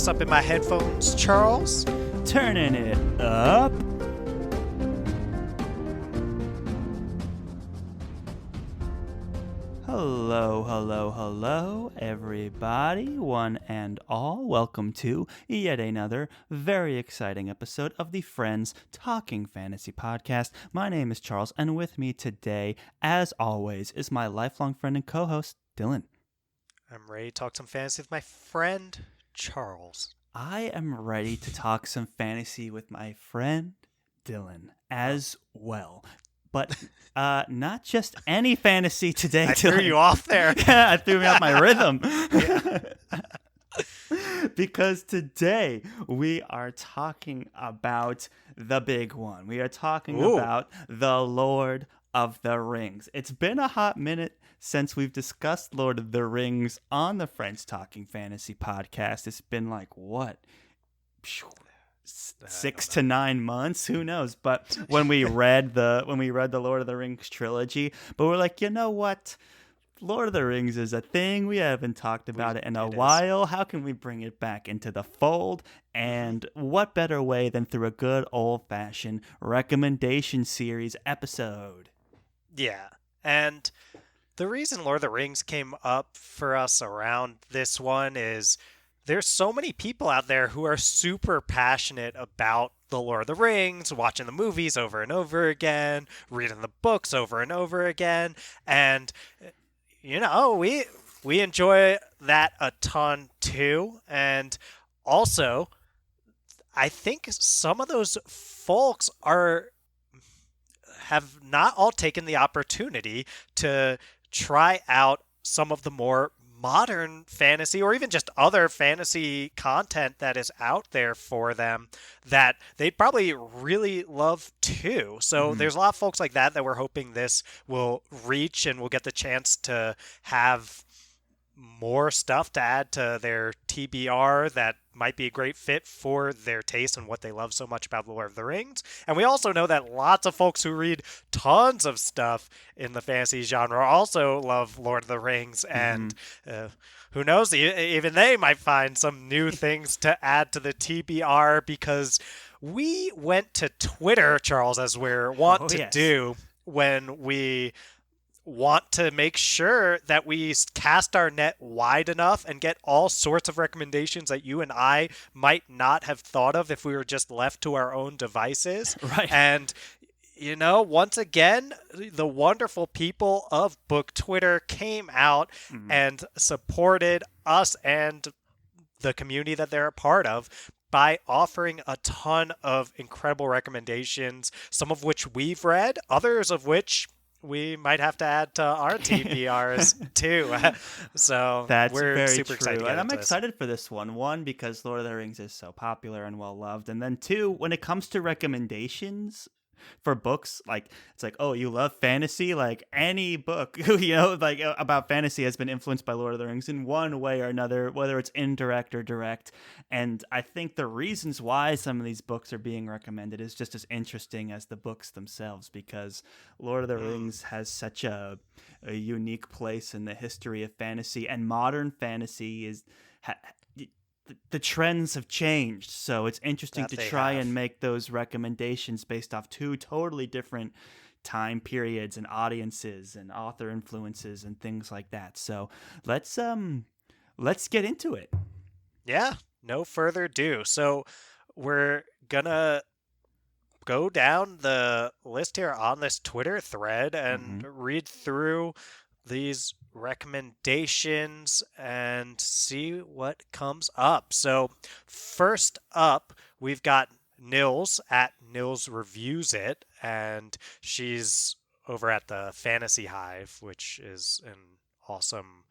this up in my headphones, Charles. Turning it up. Hello, everybody, one and all. Welcome to yet another very exciting episode of the Friends Talking Fantasy Podcast. My name is Charles, and with me today, as always, is my lifelong friend and co-host, Dylan. I'm ready to talk some fantasy with my friend, Charles. I am ready to talk some fantasy with my friend, Dylan, as well. But not just any fantasy today. I threw you off there. Yeah, I threw me off my rhythm. Yeah. Because today we are talking about the big one. We are talking about the Lord of the Rings. It's been a hot minute since we've discussed Lord of the Rings on the Friends Talking Fantasy Podcast. It's been like, what? 6 to 9 months, who knows? But when we read the Lord of the Rings trilogy, but we're like, you know what? Lord of the Rings is a thing. We haven't talked about it in a while. How can we bring it back into the fold? And what better way than through a good old-fashioned recommendation series episode? Yeah, and the reason Lord of the Rings came up for us around this one is there's so many people out there who are super passionate about the Lord of the Rings, watching the movies over and over again, reading the books over and over again, and you know, we enjoy that a ton too. And also, I think some of those folks have not all taken the opportunity to try out some of the more modern fantasy or even just other fantasy content that is out there for them that they'd probably really love too. So there's a lot of folks like that we're hoping this will reach and we'll get the chance to have more stuff to add to their TBR that might be a great fit for their taste and what they love so much about Lord of the Rings. And we also know that lots of folks who read tons of stuff in the fantasy genre also love Lord of the Rings, and who knows, even they might find some new things to add to the TBR, because we went to Twitter, Charles, as we're wont to do when we want to make sure that we cast our net wide enough and get all sorts of recommendations that you and I might not have thought of if we were just left to our own devices. Right. And, you know, once again, the wonderful people of Book Twitter came out and supported us and the community that they're a part of by offering a ton of incredible recommendations, some of which we've read, others of which we might have to add to our TBRs too. So we're very super true. excited to get and I'm into excited for this one. One, because Lord of the Rings is so popular and well loved. And then two, when it comes to recommendations for books, like it's like, oh, you love fantasy? Like any book, you know, like about fantasy has been influenced by Lord of the Rings in one way or another, whether it's indirect or direct. And I think the reasons why some of these books are being recommended is just as interesting as the books themselves, because Lord of the Rings has such a unique place in the history of fantasy, and modern fantasy is the trends have changed, so it's interesting to try and make those recommendations based off two totally different time periods and audiences and author influences and things like that. So let's get into it. Yeah, no further ado. So we're gonna go down the list here on this Twitter thread and read through these recommendations and see what comes up. So first up, we've got Nils at Nils Reviews It, and she's over at the Fantasy Hive, which is an awesome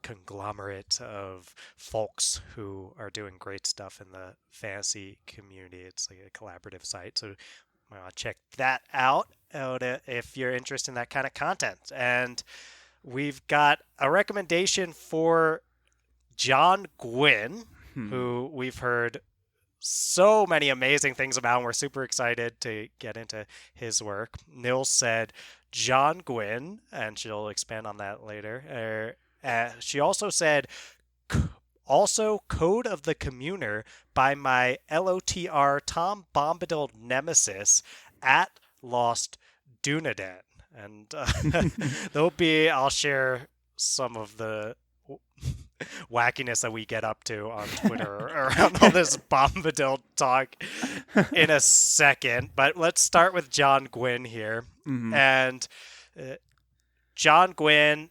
conglomerate of folks who are doing great stuff in the fantasy community. It's like a collaborative site, so check that out if you're interested in that kind of content. And we've got a recommendation for John Gwynn, who we've heard so many amazing things about, and we're super excited to get into his work. Nils said John Gwynn, and she'll expand on that later. She also said Also, Code of the Communer by my LOTR Tom Bombadil nemesis at Lost Dunedain. And I'll share some of the wackiness that we get up to on Twitter around all this Bombadil talk in a second. But let's start with John Gwynn here. Mhm. And John Gwynn,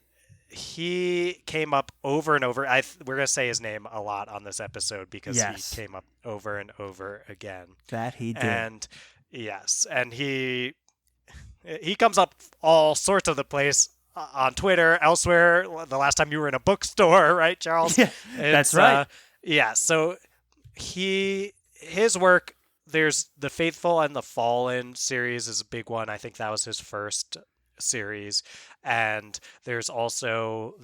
he came up over and over. We're going to say his name a lot on this episode because Yes. he came up over and over again. That he did. And yes, and he comes up all sorts of the place on Twitter, elsewhere. The last time you were in a bookstore, right, Charles? Yeah, that's right. Yeah, so his work, there's the Faithful and the Fallen series is a big one. I think that was his first series, and there's also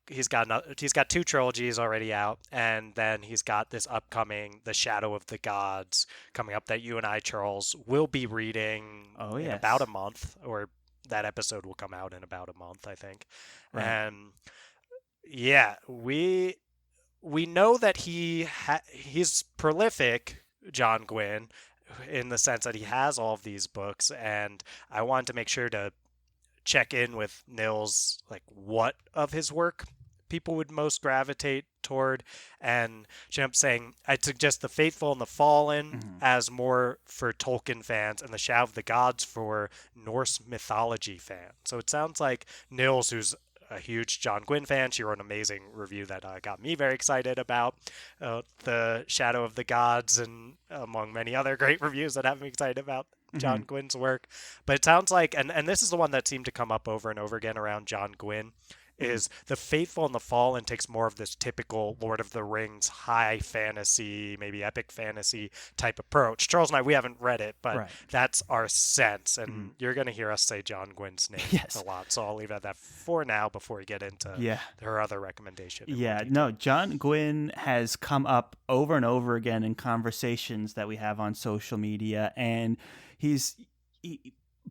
he's got two trilogies already out, and then he's got this upcoming The Shadow of the Gods coming up that you and I, Charles, will be reading in about a month, or that episode will come out in about a month, I think. Right. And yeah, we know that he's prolific, John Gwynn, in the sense that he has all of these books, and I wanted to make sure to check in with Nils, like what of his work people would most gravitate toward. And Jim saying, I'd suggest The Faithful and the Fallen as more for Tolkien fans, and The Shadow of the Gods for Norse mythology fans. So it sounds like Nils, who's a huge John Gwynn fan, she wrote an amazing review that got me very excited about The Shadow of the Gods, and among many other great reviews that have me excited about John Gwynn's work. But it sounds like, and this is the one that seemed to come up over and over again around John Gwynn, is The Faithful and the Fallen takes more of this typical Lord of the Rings high fantasy, maybe epic fantasy type approach. Charles and I, we haven't read it, but that's our sense. And you're going to hear us say John Gwynn's name a lot. So I'll leave it at that for now before we get into her other recommendation. Yeah, no, John Gwynn has come up over and over again in conversations that we have on social media, and he's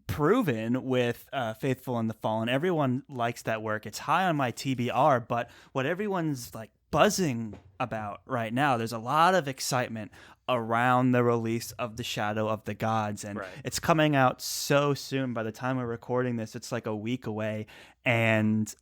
proven with Faithful and the Fallen. Everyone likes that work. It's high on my TBR, but what everyone's like buzzing about right now, there's a lot of excitement around the release of The Shadow of the Gods, and it's coming out so soon. By the time we're recording this, it's like a week away, and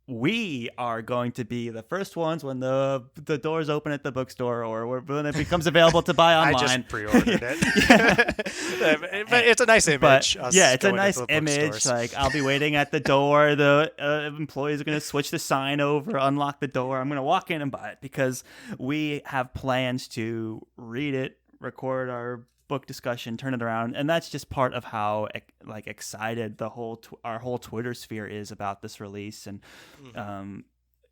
we are going to be the first ones when the doors open at the bookstore, or when it becomes available to buy online. I just pre-ordered it. But it's a nice image. It's a nice image. Like, I'll be waiting at the door. The employees are going to switch the sign over, unlock the door. I'm going to walk in and buy it because we have plans to read it, record our book discussion, turn it around, and that's just part of how like excited the our whole Twitter sphere is about this release. And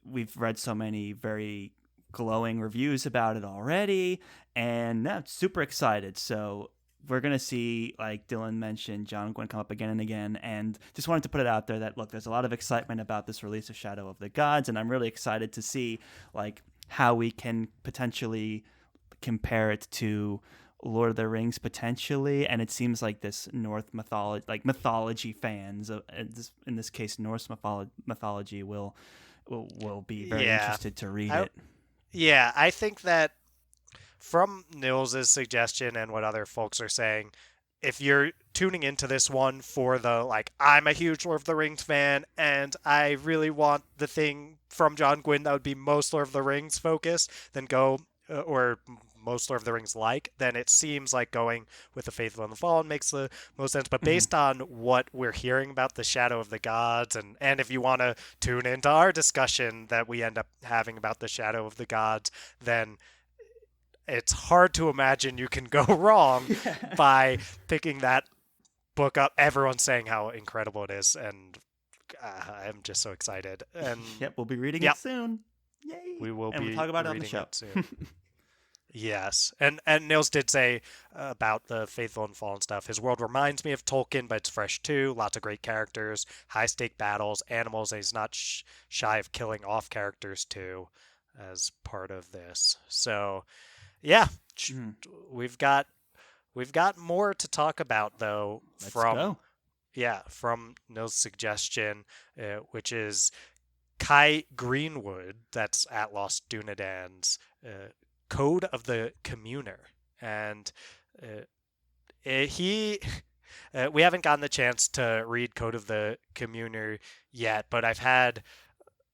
we've read so many very glowing reviews about it already, and now super excited. So we're gonna see, like Dylan mentioned, John Gwynn come up again and again, and just wanted to put it out there that look, there's a lot of excitement about this release of Shadow of the Gods, and I'm really excited to see like how we can potentially compare it to Lord of the Rings potentially. And it seems like this North mythology fans, in this case Norse mythology, will be very interested to read it. Yeah, I think that from Nils's suggestion and what other folks are saying, if you're tuning into this one for the like, I'm a huge Lord of the Rings fan and I really want the thing from John Gwynn that would be most Lord of the Rings focused, then go or most Lord of the Rings then it seems like going with The Faithful and the Fallen makes the most sense. But based on what we're hearing about The Shadow of the Gods, and if you want to tune into our discussion that we end up having about The Shadow of the Gods, then it's hard to imagine you can go wrong by picking that book up. Everyone's saying how incredible it is, and I'm just so excited. And we'll be reading it soon. Yay! We will and be we'll talk about it on the show soon. Yes, and Nils did say about the Faithful and Fallen stuff. His world reminds me of Tolkien, but it's fresh too. Lots of great characters, high-stake battles, animals, and he's not shy of killing off characters too as part of this. So, yeah, we've got more to talk about though. Let's go. From Nils' suggestion, which is Kai Greenwood, that's at Lost Dunedain's Code of the Communer, and uh, he we haven't gotten the chance to read Code of the Communer yet, but I've had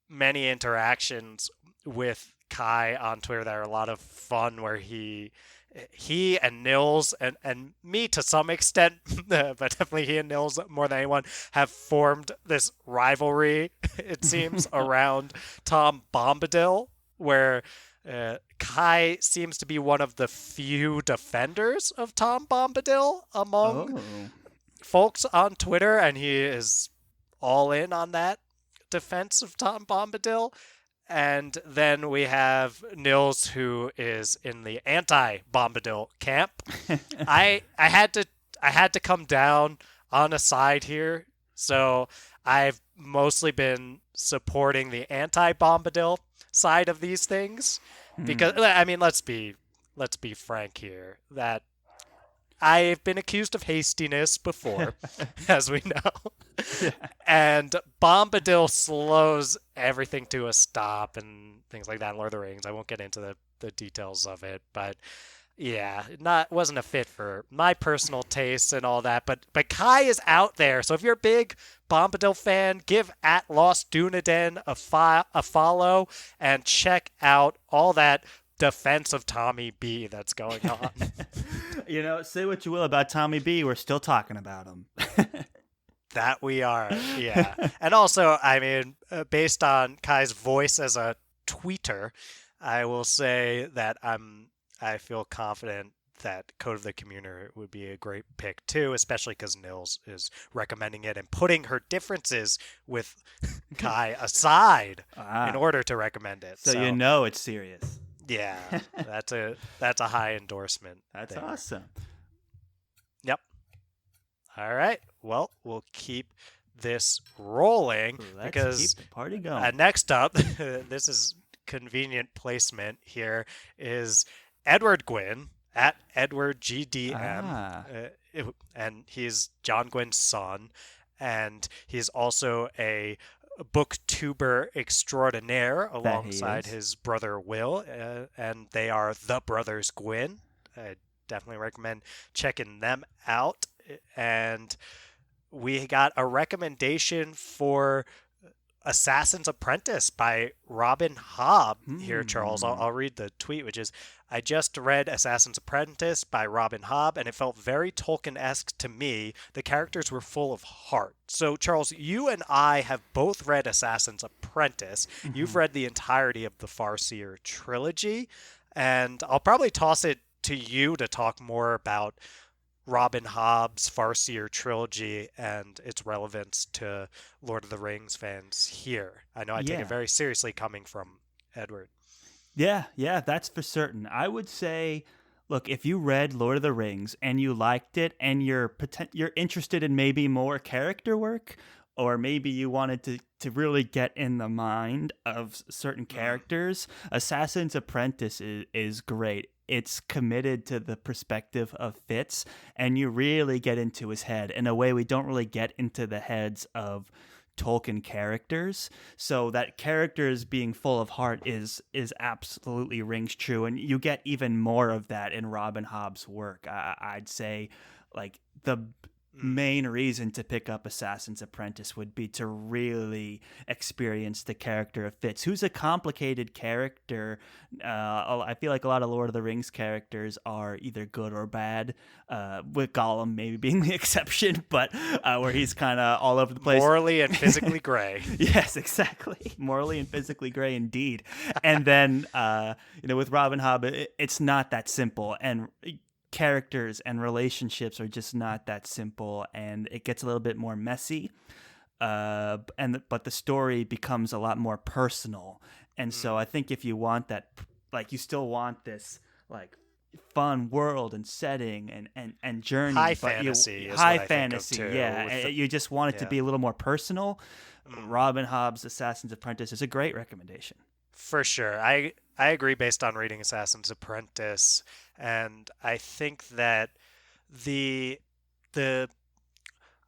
many interactions with Kai on Twitter that are a lot of fun, where he and Nils and me to some extent, but definitely he and Nils more than anyone have formed this rivalry. It seems around Tom Bombadil, where Kai seems to be one of the few defenders of Tom Bombadil among Oh. folks on Twitter, and he is all in on that defense of Tom Bombadil. And then we have Nils, who is in the anti-Bombadil camp. I had to come down on a side here, so I've mostly been supporting the anti-Bombadil side of these things because Hmm. I mean let's be frank here that I've been accused of hastiness before, as we know. Yeah. And Bombadil slows everything to a stop and things like that in Lord of the Rings. I won't get into the details of it, but yeah, not wasn't a fit for my personal tastes and all that. But Kai is out there, so if you're a big Bombadil fan, give at Lost Dunedain a follow and check out all that defense of Tommy B that's going on. Say what you will about Tommy B, we're still talking about him. That we are, yeah. And also, I mean, based on Kai's voice as a tweeter, I will say that I feel confident that Code of the Communer would be a great pick too, especially because Nils is recommending it and putting her differences with Kai aside in Ah, order to recommend it. so you So know it's serious. yeah, that's a high endorsement That's there. awesome. Yep. All right. Well, we'll keep this rolling Let's because keep the party going. next up, this is convenient placement here, is Edward Gwynn at Edward GDM. Ah, And he's John Gwynn's son. And he's also a booktuber extraordinaire that he alongside is. his brother Will. And they are the Brothers Gwynn. I definitely recommend checking them out. And we got a recommendation for Assassin's Apprentice by Robin Hobb here, Charles. I'll, Hmm. I'll read the tweet, which is I just read Assassin's Apprentice by Robin Hobb, and it felt very Tolkien esque to me. The characters were full of heart. So, Charles, you and I have both read Assassin's Apprentice. You've Hmm. read the entirety of the Farseer trilogy, and I'll probably toss it to you to talk more about Robin Hobb's Farseer trilogy and its relevance to Lord of the Rings fans here. I know I take it Yeah. very seriously coming from Edward. Yeah, that's for certain. I would say, look, if you read Lord of the Rings and you liked it, and you're interested in maybe more character work, or maybe you wanted to really get in the mind of certain Mm. characters, Assassin's Apprentice is great. It's committed to the perspective of Fitz, and you really get into his head in a way we don't really get into the heads of Tolkien characters. So that characters being full of heart is absolutely rings true, and you get even more of that in Robin Hobb's work. I'd say, like, the Mm. main reason to pick up Assassin's Apprentice would be to really experience the character of Fitz, who's a complicated character. I feel like a lot of Lord of the Rings characters are either good or bad, with Gollum maybe being the exception, but where he's kind of all over the place. Morally and physically gray. Yes, exactly. Morally and physically gray indeed. And then, with Robin Hobb, it's not that simple. And characters and relationships are just not that simple. And it gets a little bit more messy. But the story becomes a lot more personal. And so Mm. I think if you want that, like, you still want this, like, fun world and setting and journey, High but you fantasy is what high I think of fantasy, too. yeah, With the you just want it to yeah. be a little more personal. Mm. Robin Hobb's Assassin's Apprentice is a great recommendation. For sure. I agree based on reading Assassin's Apprentice, and I think that the the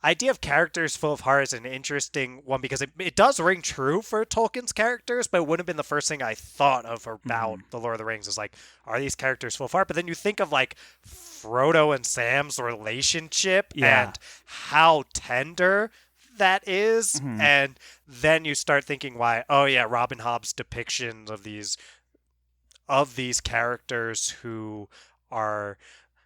idea of characters full of heart is an interesting one because it does ring true for Tolkien's characters, but it wouldn't have been the first thing I thought of about Mhm. The Lord of the Rings is like, are these characters full of heart? But then you think of like Frodo and Sam's relationship Yeah. and how tender that is, Mhm. and then you start thinking why, oh yeah, Robin Hobb's depictions of these characters who are,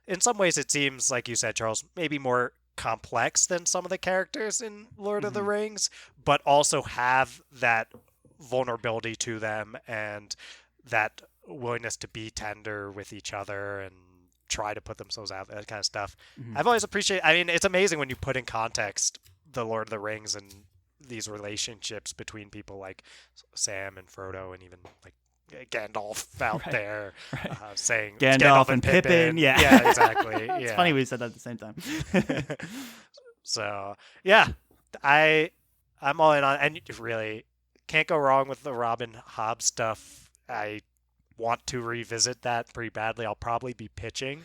in some ways it seems like you said, Charles, maybe more complex than some of the characters in Lord of the Mhm. Rings, but also have that vulnerability to them and that willingness to be tender with each other and try to put themselves out, that kind of stuff. Mhm. I've always appreciated, I mean, it's amazing when you put in context the Lord of the Rings and these relationships between people like Sam and Frodo and even like Gandalf out Right. there Right. saying Gandalf Gandalf and and Pippin. Pippin. Yeah. Yeah, exactly. It's funny Yeah. we said that at the same time. So yeah, I I'm all in on, and you really can't go wrong with the Robin Hobb stuff. I want to revisit that pretty badly. I'll probably be pitching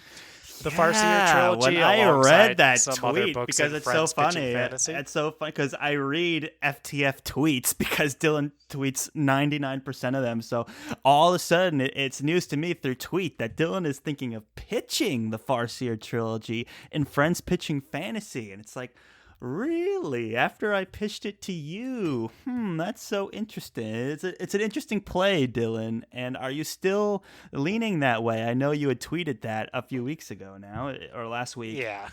the Farseer Yeah, when trilogy I read alongside that some other tweet, books because and it's so friends pitching funny. fantasy. It's so funny because I read FTF tweets because Dylan tweets 99% of them. So all of a sudden, it's news to me through tweet that Dylan is thinking of pitching the Farseer trilogy and friends pitching fantasy. And it's like, really? After I pitched it to you? That's so interesting. It's an interesting play, Dylan. And are you still leaning that way? I know you had tweeted that a few weeks ago now, or last week. Yeah,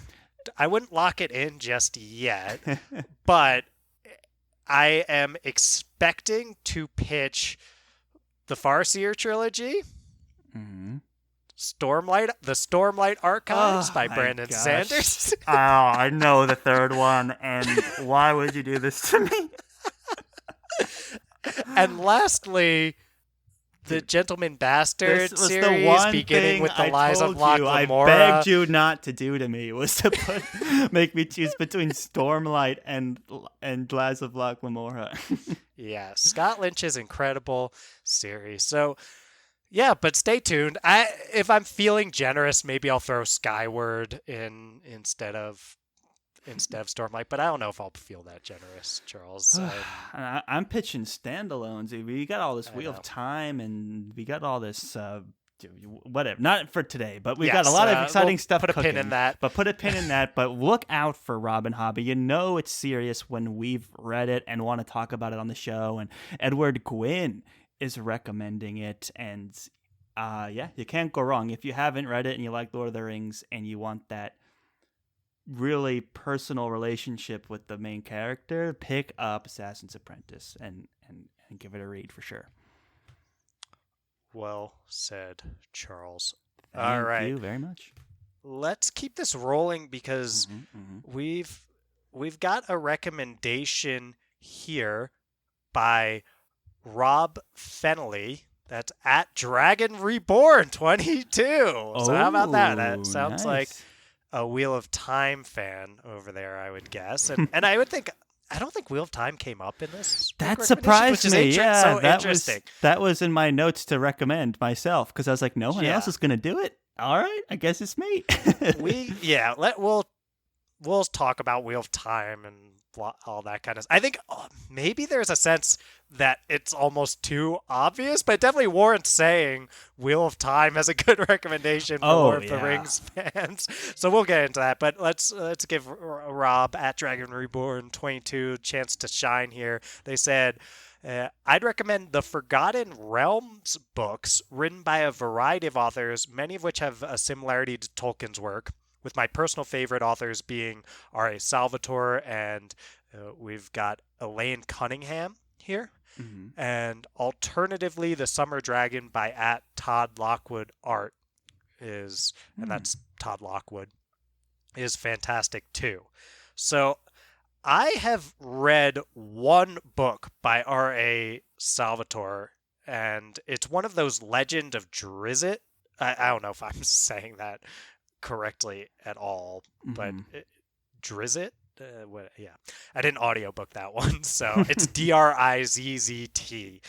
I wouldn't lock it in just yet, but I am expecting to pitch the Farseer trilogy, hmm the Stormlight Archives Oh by my Brandon gosh. Sanders, Oh, I know the third one, and why would you do this to me? and lastly, the Dude, Gentleman this Bastard was the series, one beginning thing with the I Lies of told Locke you I Lamora. begged you not to do to me, was to make me choose between Stormlight and Lies of Locke Lamora. Yeah, Scott Lynch's incredible series. So yeah, but stay tuned. If I'm feeling generous, maybe I'll throw Skyward in instead of Stormlight, but I don't know if I'll feel that generous, Charles. I'm pitching standalones. We got all this I Wheel know. of Time, and we got all this whatever. Not for today, but we got a Yes, lot of exciting we'll stuff put a cooking. pin in that. But put a pin in that. But look out for Robin Hobby. You know it's serious when we've read it and want to talk about it on the show. And Edward Gwynn is recommending it, and yeah, you can't go wrong if you haven't read it and you like Lord of the Rings and you want that really personal relationship with the main character. Pick up Assassin's Apprentice and give it a read for sure. Well said, Charles. All Thank right, you very much. let's keep this rolling because we've got a recommendation here by Rob Fennelly. That's at Dragon Reborn 22. So how about that? That sounds like Nice. a Wheel of Time fan over there, I would guess. And I would think, I don't think Wheel of Time came up in this. That book surprised recommendation, which is me. Yeah, so that interesting. that was in my notes to recommend myself because I was like, no one Yeah. else is gonna do it. All right, I guess it's me. We'll talk about Wheel of Time and all that kind of. I think maybe there's a sense that it's almost too obvious, but it definitely warrants saying Wheel of Time as a good recommendation for Lord of the Rings fans. So we'll get into that, but let's give Rob at Dragon Reborn 22 a chance to shine here. They said. I'd recommend the Forgotten Realms books, written by a variety of authors, many of which have a similarity to Tolkien's work, with my personal favorite authors being R.A. Salvatore, and we've got Elaine Cunningham here. Mm-hmm. And alternatively, The Summer Dragon by at Todd Lockwood Art is, and that's Todd Lockwood, is fantastic too. So I have read one book by R.A. Salvatore, and it's one of those Legend of Drizzt. I don't know if I'm saying that correctly at all, but Drizzt? Yeah. I didn't audiobook that one, so it's Drizzt.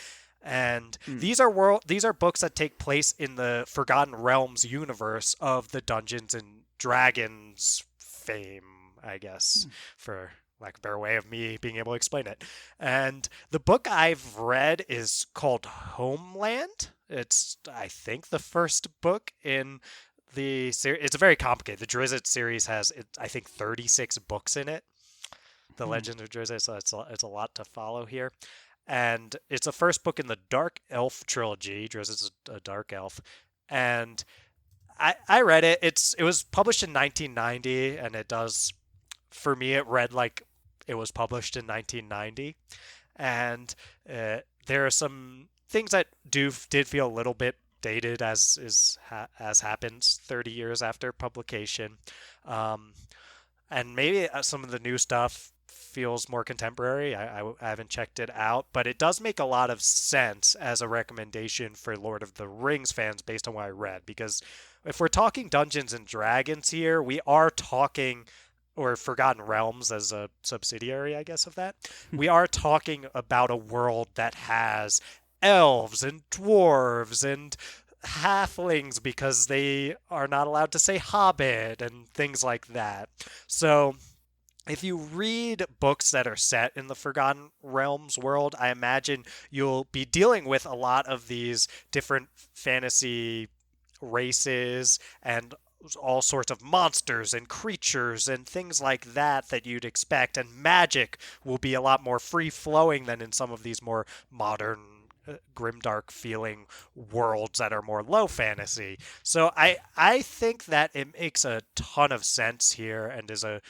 And these are books that take place in the Forgotten Realms universe of the Dungeons and Dragons fame, I guess, for lack of a better way of me being able to explain it. And the book I've read is called Homeland. It's, I think, the first book in the series. It's very complicated. The Drizzt series has, I think, 36 books in it. The Hmm. Legend of Drizzt, so it's a lot to follow here. And it's the first book in the Dark Elf trilogy. Drizzt is a dark elf, and I read it. It was published in 1990, and it does, for me, it read like it was published in 1990, and there are some things that did feel a little bit dated, as happens 30 years after publication, um, and maybe some of the new stuff feels more contemporary. I haven't checked it out, but it does make a lot of sense as a recommendation for Lord of the Rings fans based on what I read. Because if we're talking Dungeons and Dragons here, we are talking, or Forgotten Realms as a subsidiary, I guess, of that, we are talking about a world that has elves and dwarves and halflings because they are not allowed to say hobbit and things like that. So if you read books that are set in the Forgotten Realms world, I imagine you'll be dealing with a lot of these different fantasy races and all sorts of monsters and creatures and things like that you'd expect. And magic will be a lot more free flowing than in some of these more modern, grimdark feeling worlds that are more low fantasy. So I think that it makes a ton of sense here and is a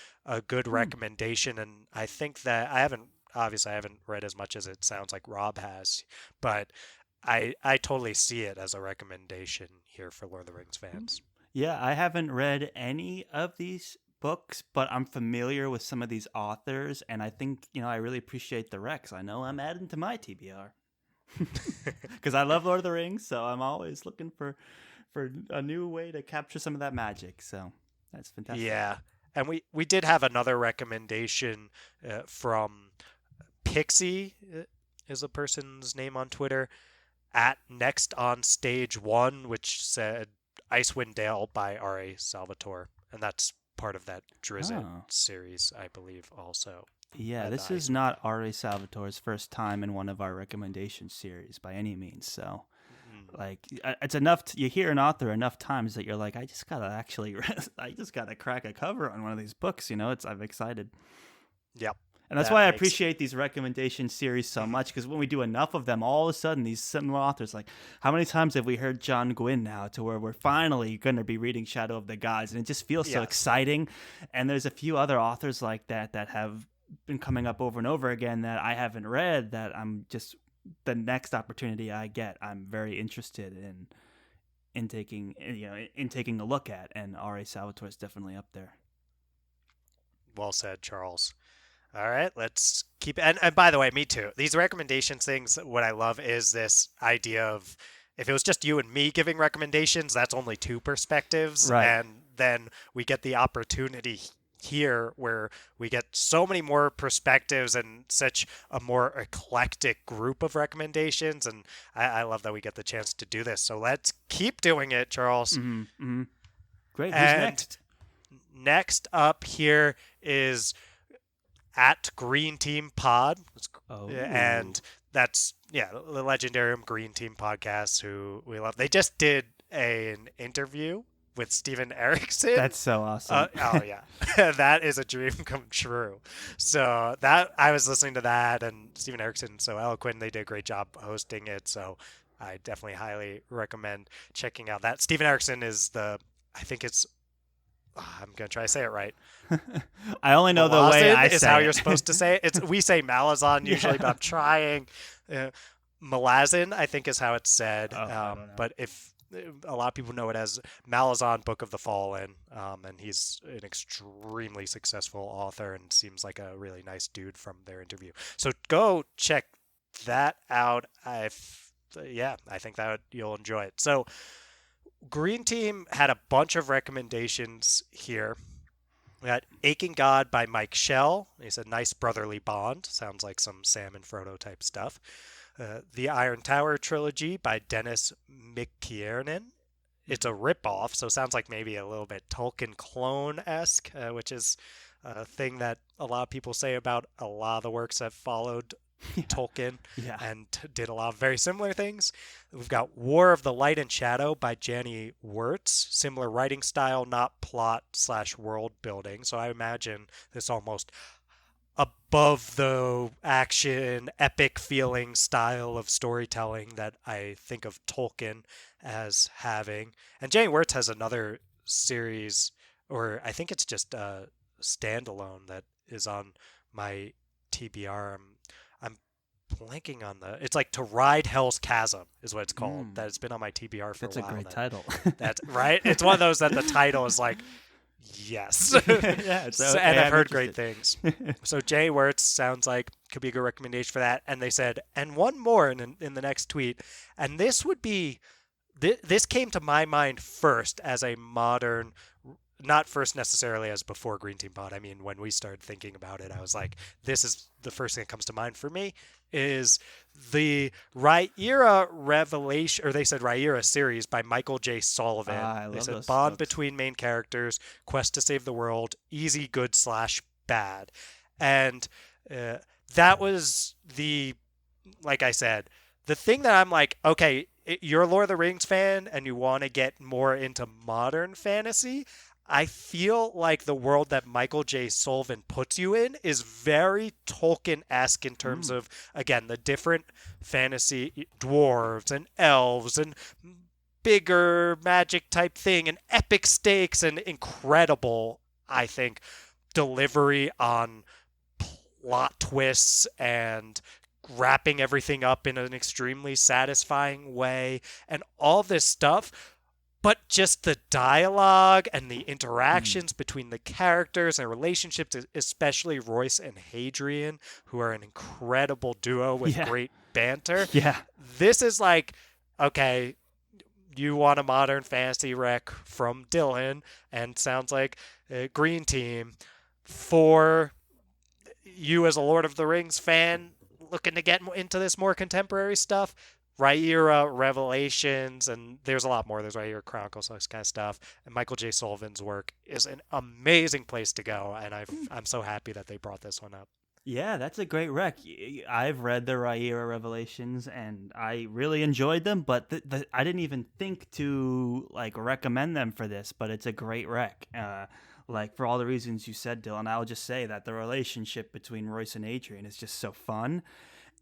good Hmm. recommendation. And I think that I haven't read as much as it sounds like Rob has, but I totally see it as a recommendation here for Lord of the Rings fans. Yeah, I haven't read any of these books, but I'm familiar with some of these authors, and I think I really appreciate the Rex. I know I'm adding to my TBR because I love Lord of the Rings, so I'm always looking for a new way to capture some of that magic. So that's fantastic. Yeah. And we did have another recommendation from Pixie, is a person's name on Twitter, at Next on Stage One, which said Icewind Dale by R.A. Salvatore. And that's part of that Drizzt Oh. series, I believe, also. Yeah, The this is Icewind not Dale. R.A. Salvatore's first time in one of our recommendation series by any means. So, Mm, like, it's enough. You hear an author enough times that you're like, I just gotta actually, I just gotta crack a cover on one of these books. I'm excited. yep. And that's That why I makes. appreciate these recommendation series so Mhm. much because when we do enough of them, all of a sudden these similar authors, like how many times have we heard John Gwynn now to where we're finally going to be reading Shadow of the Gods, and it just feels so Yes. exciting. And there's a few other authors like that that have been coming up over and over again that I haven't read that I'm just the next opportunity I get, I'm very interested in taking in taking a look at, and R.A. Salvatore is definitely up there. Well said, Charles. All right, let's keep. And by the way, me too. These recommendations things, what I love is this idea of, if it was just you and me giving recommendations, that's only two perspectives. Right. And then we get the opportunity here where we get so many more perspectives and such a more eclectic group of recommendations. And I love that we get the chance to do this. So let's keep doing it, Charles. Mm-hmm. Mm-hmm. Great. Who's And next? next up here is at Green Team Pod, Oh. and that's, yeah, the legendary Green Team podcast who we love. They just did an interview with Steven Erickson. That's so awesome. Oh yeah, that is a dream come true. So that I was listening to that, and Steven Erickson's so eloquent. They did a great job hosting it. So I definitely highly recommend checking out that. Steven Erickson is I think it's, I'm gonna try to say it right. I only know the way Malazan I is how say you're it. supposed to say it. We say Malazan usually, but Yeah. I'm trying. Uh, Malazan, I think, is how it's said. Oh, I don't know. But if a lot of people know it as Malazan, Book of the Fallen, and he's an extremely successful author and seems like a really nice dude from their interview. So go check that out. Yeah, I think that you'll enjoy it. So Green Team had a bunch of recommendations here. We got Aching God by Mike Shell. He said, nice brotherly bond. Sounds like some Sam and Frodo type stuff. The Iron Tower trilogy by Dennis McKiernan. It's a Mhm. ripoff, so sounds like maybe a little bit Tolkien clone esque, which is a thing that a lot of people say about a lot of the works that followed Yeah. Tolkien Yeah. and did a lot of very similar things. We've got War of the Light and Shadow by Janny Wirtz. Similar writing style, not plot slash world building. So I imagine this almost above the action, epic feeling style of storytelling that I think of Tolkien as having. And Janny Wirtz has another series, or I think it's just a standalone that is on my TBR. I'm blanking on the. It's like To Ride Hell's Chasm is what it's called. Mm, That has been on my TBR for a that's a while. great title. That's right. It's one of those that the title is like, yes. Yeah, so And okay, I've I'm heard great interested. things. So Jay Wirtz sounds like could be a good recommendation for that. And they said, and one more in the next tweet, and this would be this came to my mind first as a modern, not first necessarily as before Green Team Pod. I mean, when we started thinking about it, I was like, this is the first thing that comes to mind for me is the Rhaenyra Revelation, or they said Rhaenyra series by Michael J. Sullivan. I They love said those bond books. between main characters, quest to save the world, easy, good slash bad. And uh, that was like I said, the thing that I'm like, okay, you're a Lord of the Rings fan and you want to get more into modern fantasy. I feel like the world that Michael J. Sullivan puts you in is very Tolkien-esque in terms Mm. of, again, the different fantasy dwarves and elves and bigger magic type thing and epic stakes and incredible, I think, delivery on plot twists and wrapping everything up in an extremely satisfying way and all this stuff. But just the dialogue and the Mm. interactions between the characters and relationships, especially Royce and Hadrian, who are an incredible duo with Yeah. great banter. Yeah. This is like, okay, you want a modern fantasy rec from Dylan, and sounds like a Green Team for you as a Lord of the Rings fan looking to get into this more contemporary stuff. Rhaenyra Revelations, and there's a lot more. There's Rhaenyra Chronicles, all this kind of stuff. And Michael J. Sullivan's work is an amazing place to go, and I'm so happy that they brought this one up. Yeah, that's a great rec. I've read the Rhaenyra Revelations and I really enjoyed them, but I didn't even think to like recommend them for this. But it's a great rec. Like for all the reasons you said, Dylan, I'll just say that the relationship between Royce and Adrian is just so fun,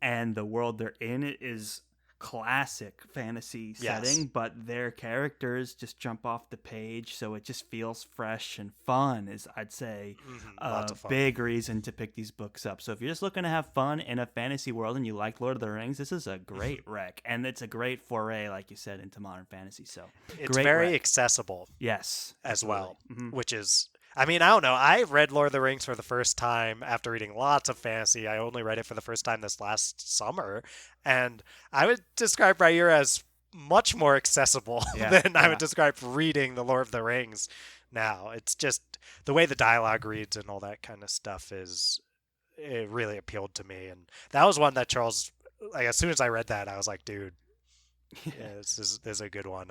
and the world they're in is classic fantasy Yes. setting, but their characters just jump off the page, so it just feels fresh and fun. Is I'd say Lots a of fun. big reason to pick these books up. So if you're just looking to have fun in a fantasy world and you like Lord of the Rings, this is a great rec, and it's a great foray, like you said, into modern fantasy. So It's great very rec. accessible Yes, as absolutely. well, Hmm. which is, I mean, I don't know. I read Lord of the Rings for the first time after reading lots of fantasy. I only read it for the first time this last summer, and I would describe Rhaenyra as much more accessible Yeah, than I would yeah. describe reading the Lord of the Rings now. It's just the way the dialogue reads and all that kind of stuff is it really appealed to me, and that was one that Charles, like as soon as I read that, I was like, dude, yeah, this is a good one.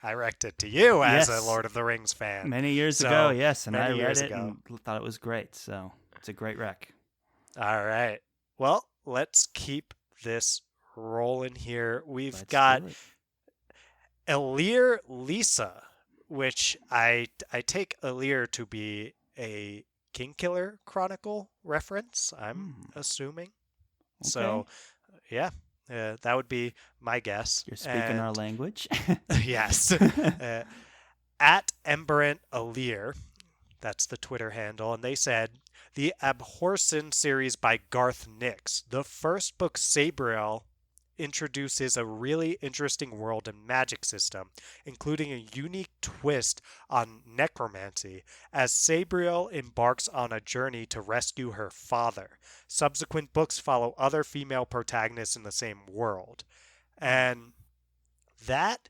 I wrecked it to you as a Yes, Lord of the Rings fan. many years ago, So yes, and I many read years it ago. and thought it was great. So it's a great rec. All right. Well, let's keep this rolling here. We've Let's got do it. Elir Lisa, which I take Elir to be a Kingkiller Chronicle reference, I'm Hmm. assuming. Okay. So, yeah, that would be my guess. You're speaking our And language. yes, uh, at Emberent Alir, that's the Twitter handle, and they said the Abhorsen series by Garth Nix. The first book, Sabriel, introduces a really interesting world and magic system, including a unique twist on necromancy, as Sabriel embarks on a journey to rescue her father. Subsequent books follow other female protagonists in the same world. And that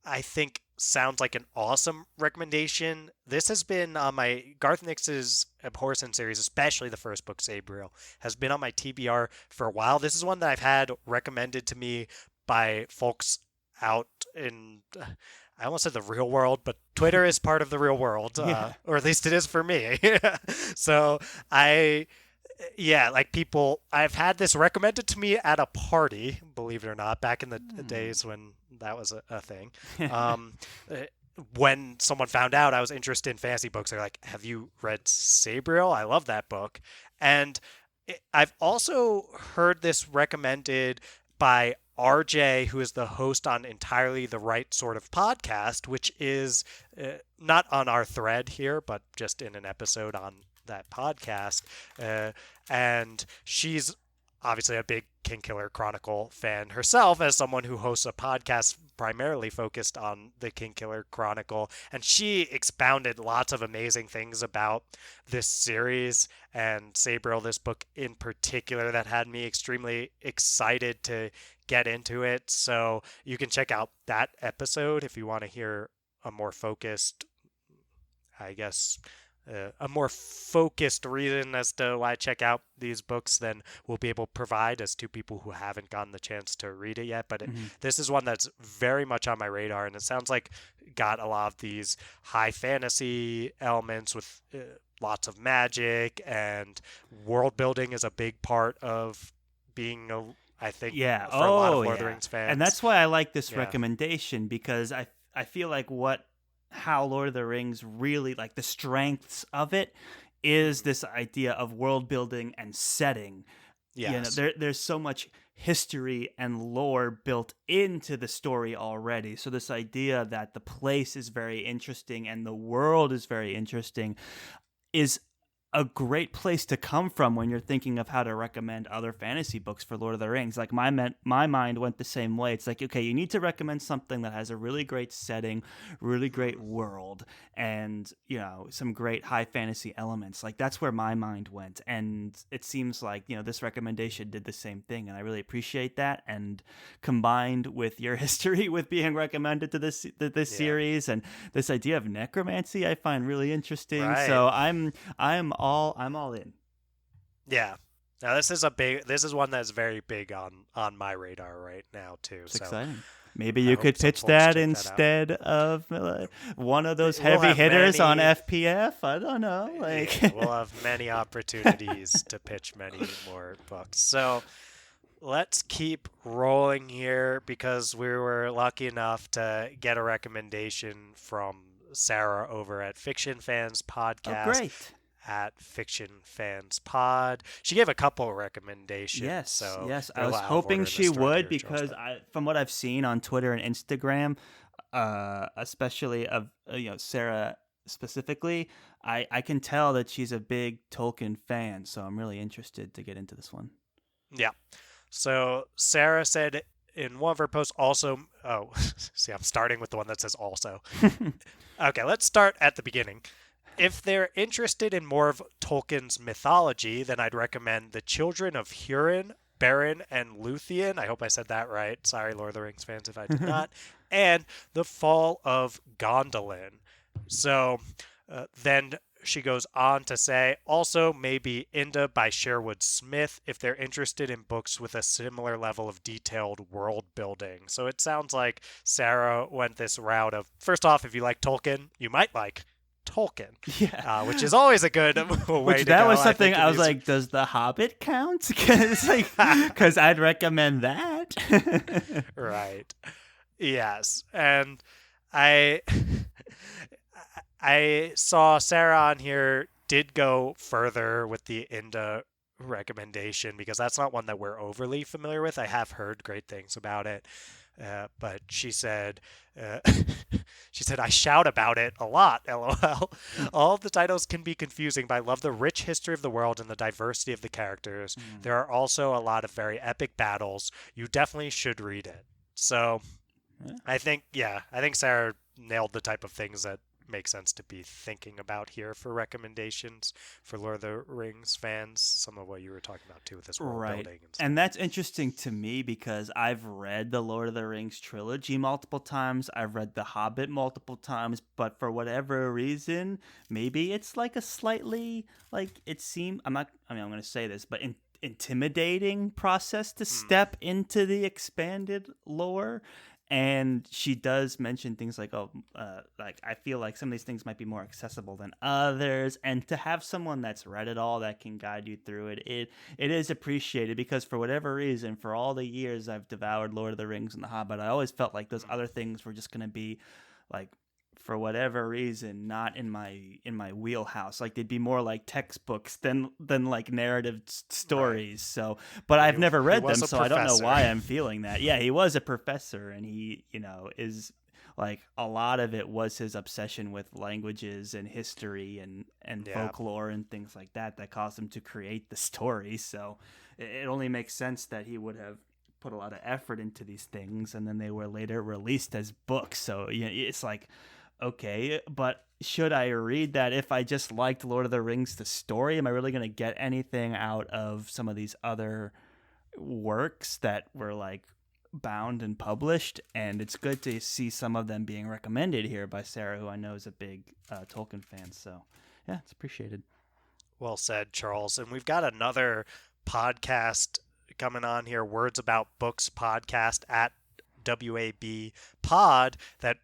I think sounds like an awesome recommendation. This has been on my Garth Nix's Abhorsen series, especially the first book, Sabriel, has been on my TBR for a while. This is one that I've had recommended to me by folks out in I almost said the real world, but Twitter is part of the real world, Yeah. or at least it is for me. So I, yeah, like people, I've had this recommended to me at a party, believe it or not, back in the Hmm. days when that was a thing. Um, uh, when someone found out I was interested in fantasy books, they're like, "Have you read Sabriel? I love that book." And I've also heard this recommended by RJ, who is the host on Entirely the Right Sort of Podcast, which is not on our thread here, but just in an episode on that podcast. Uh, and she's obviously a big Kingkiller Chronicle fan herself, as someone who hosts a podcast primarily focused on the Kingkiller Chronicle. And she expounded lots of amazing things about this series and Sabriel, this book in particular, that had me extremely excited to get into it. So you can check out that episode if you want to hear a more focused, I guess, a more focused reason as to why I check out these books than we'll be able to provide as two people who haven't gotten the chance to read it yet. But Mhm. this is one that's very much on my radar, and it sounds like got a lot of these high fantasy elements with lots of magic, and world building is a big part of being a, I think, Yeah. for a lot of Oh, Lord of the yeah. Rings And fans. that's why I like this Yeah. recommendation because I feel like what how Lord of the Rings really like the strengths of it is Mhm. this idea of world building and setting. Yes. There's so much history and lore built into the story already. So this idea that the place is very interesting and the world is very interesting is a great place to come from when you're thinking of how to recommend other fantasy books for Lord of the Rings. Like my mind went the same way. It's like, okay, you need to recommend something that has a really great setting, really great Mhm. world, and some great high fantasy elements. Like that's where my mind went, and it seems like this recommendation did the same thing, and I really appreciate that. And combined with your history with being recommended to this Yeah. series and this idea of necromancy, I find really interesting. Right. So I'm all in. Yeah. Now this is one that's very big on my radar right now too. It's So exciting. Maybe I you hope could some pitch folks that check that out. instead of one of those We'll heavy have hitters on many FPF. I don't know, like. Yeah, we'll have many opportunities to pitch many more books. So let's keep rolling here because we were lucky enough to get a recommendation from Sarah over at Fiction Fans Oh, Podcast great. at Fiction Fans Pod. She gave a couple recommendations, Yes, so yes. I they're a was lot out of hoping order in she this thread would here, Jules. because But from what I've seen on Twitter and Instagram, especially of Sarah specifically, I can tell that she's a big Tolkien fan. So I'm really interested to get into this one. yeah, so Sarah said in one of her posts also. Oh, see, I'm starting with the one that says also. Okay, let's start at the beginning. If they're interested in more of Tolkien's mythology, then I'd recommend The Children of Hurin, Beren, and Luthien. I hope I said that right. Sorry, Lord of the Rings fans, if I did not. And The Fall of Gondolin. So then she goes on to say, also maybe Inda by Sherwood Smith if they're interested in books with a similar level of detailed world building. So it sounds like Sarah went this route of, first off, if you like Tolkien, you might like Tolkien, Yeah. which is always a good way Which to that go, was I something think, in I was these. like, does The Hobbit count? Because I'd recommend that. Right. Yes. And I I saw Sarah on here did go further with the Inda recommendation because that's not one that we're overly familiar with. I have heard great things about it. But she said, uh, she said, I shout about it a lot, lol. All of the titles can be confusing, but I love the rich history of the world and the diversity of the characters. Mm. There are also a lot of very epic battles. You definitely should read it. So Yeah. I think Sarah nailed the type of things that make sense to be thinking about here for recommendations for Lord of the Rings fans. Some of what you were talking about too with this world Right. building and And stuff. that's interesting to me because I've read the Lord of the Rings trilogy multiple times. I've read The Hobbit multiple times, but for whatever reason, maybe it's like a slightly like it seemed I'm going to say this, but intimidating process to Hmm. step into the expanded lore. And she does mention things like, "Oh, like I feel like some of these things might be more accessible than others." And to have someone that's read it all that can guide you through it, it is appreciated because for whatever reason, for all the years I've devoured Lord of the Rings and The Hobbit, I always felt like those other things were just going to be like, for whatever reason, not in my wheelhouse. Like they'd be more like textbooks than like narrative Right. stories. So, but I've never He read them, was a so I don't know professor. why I'm feeling that. Yeah, he was a professor, and he, is like a lot of it was his obsession with languages and history and Yeah. folklore and things like that caused him to create the story. So, it only makes sense that he would have put a lot of effort into these things, and then they were later released as books. So it's like, okay, but should I read that if I just liked Lord of the Rings, the story? Am I really going to get anything out of some of these other works that were like bound and published? And it's good to see some of them being recommended here by Sarah, who I know is a big Tolkien fan. So, yeah, it's appreciated. Well said, Charles. And we've got another podcast coming on here, Words About Books podcast at WAB Pod, that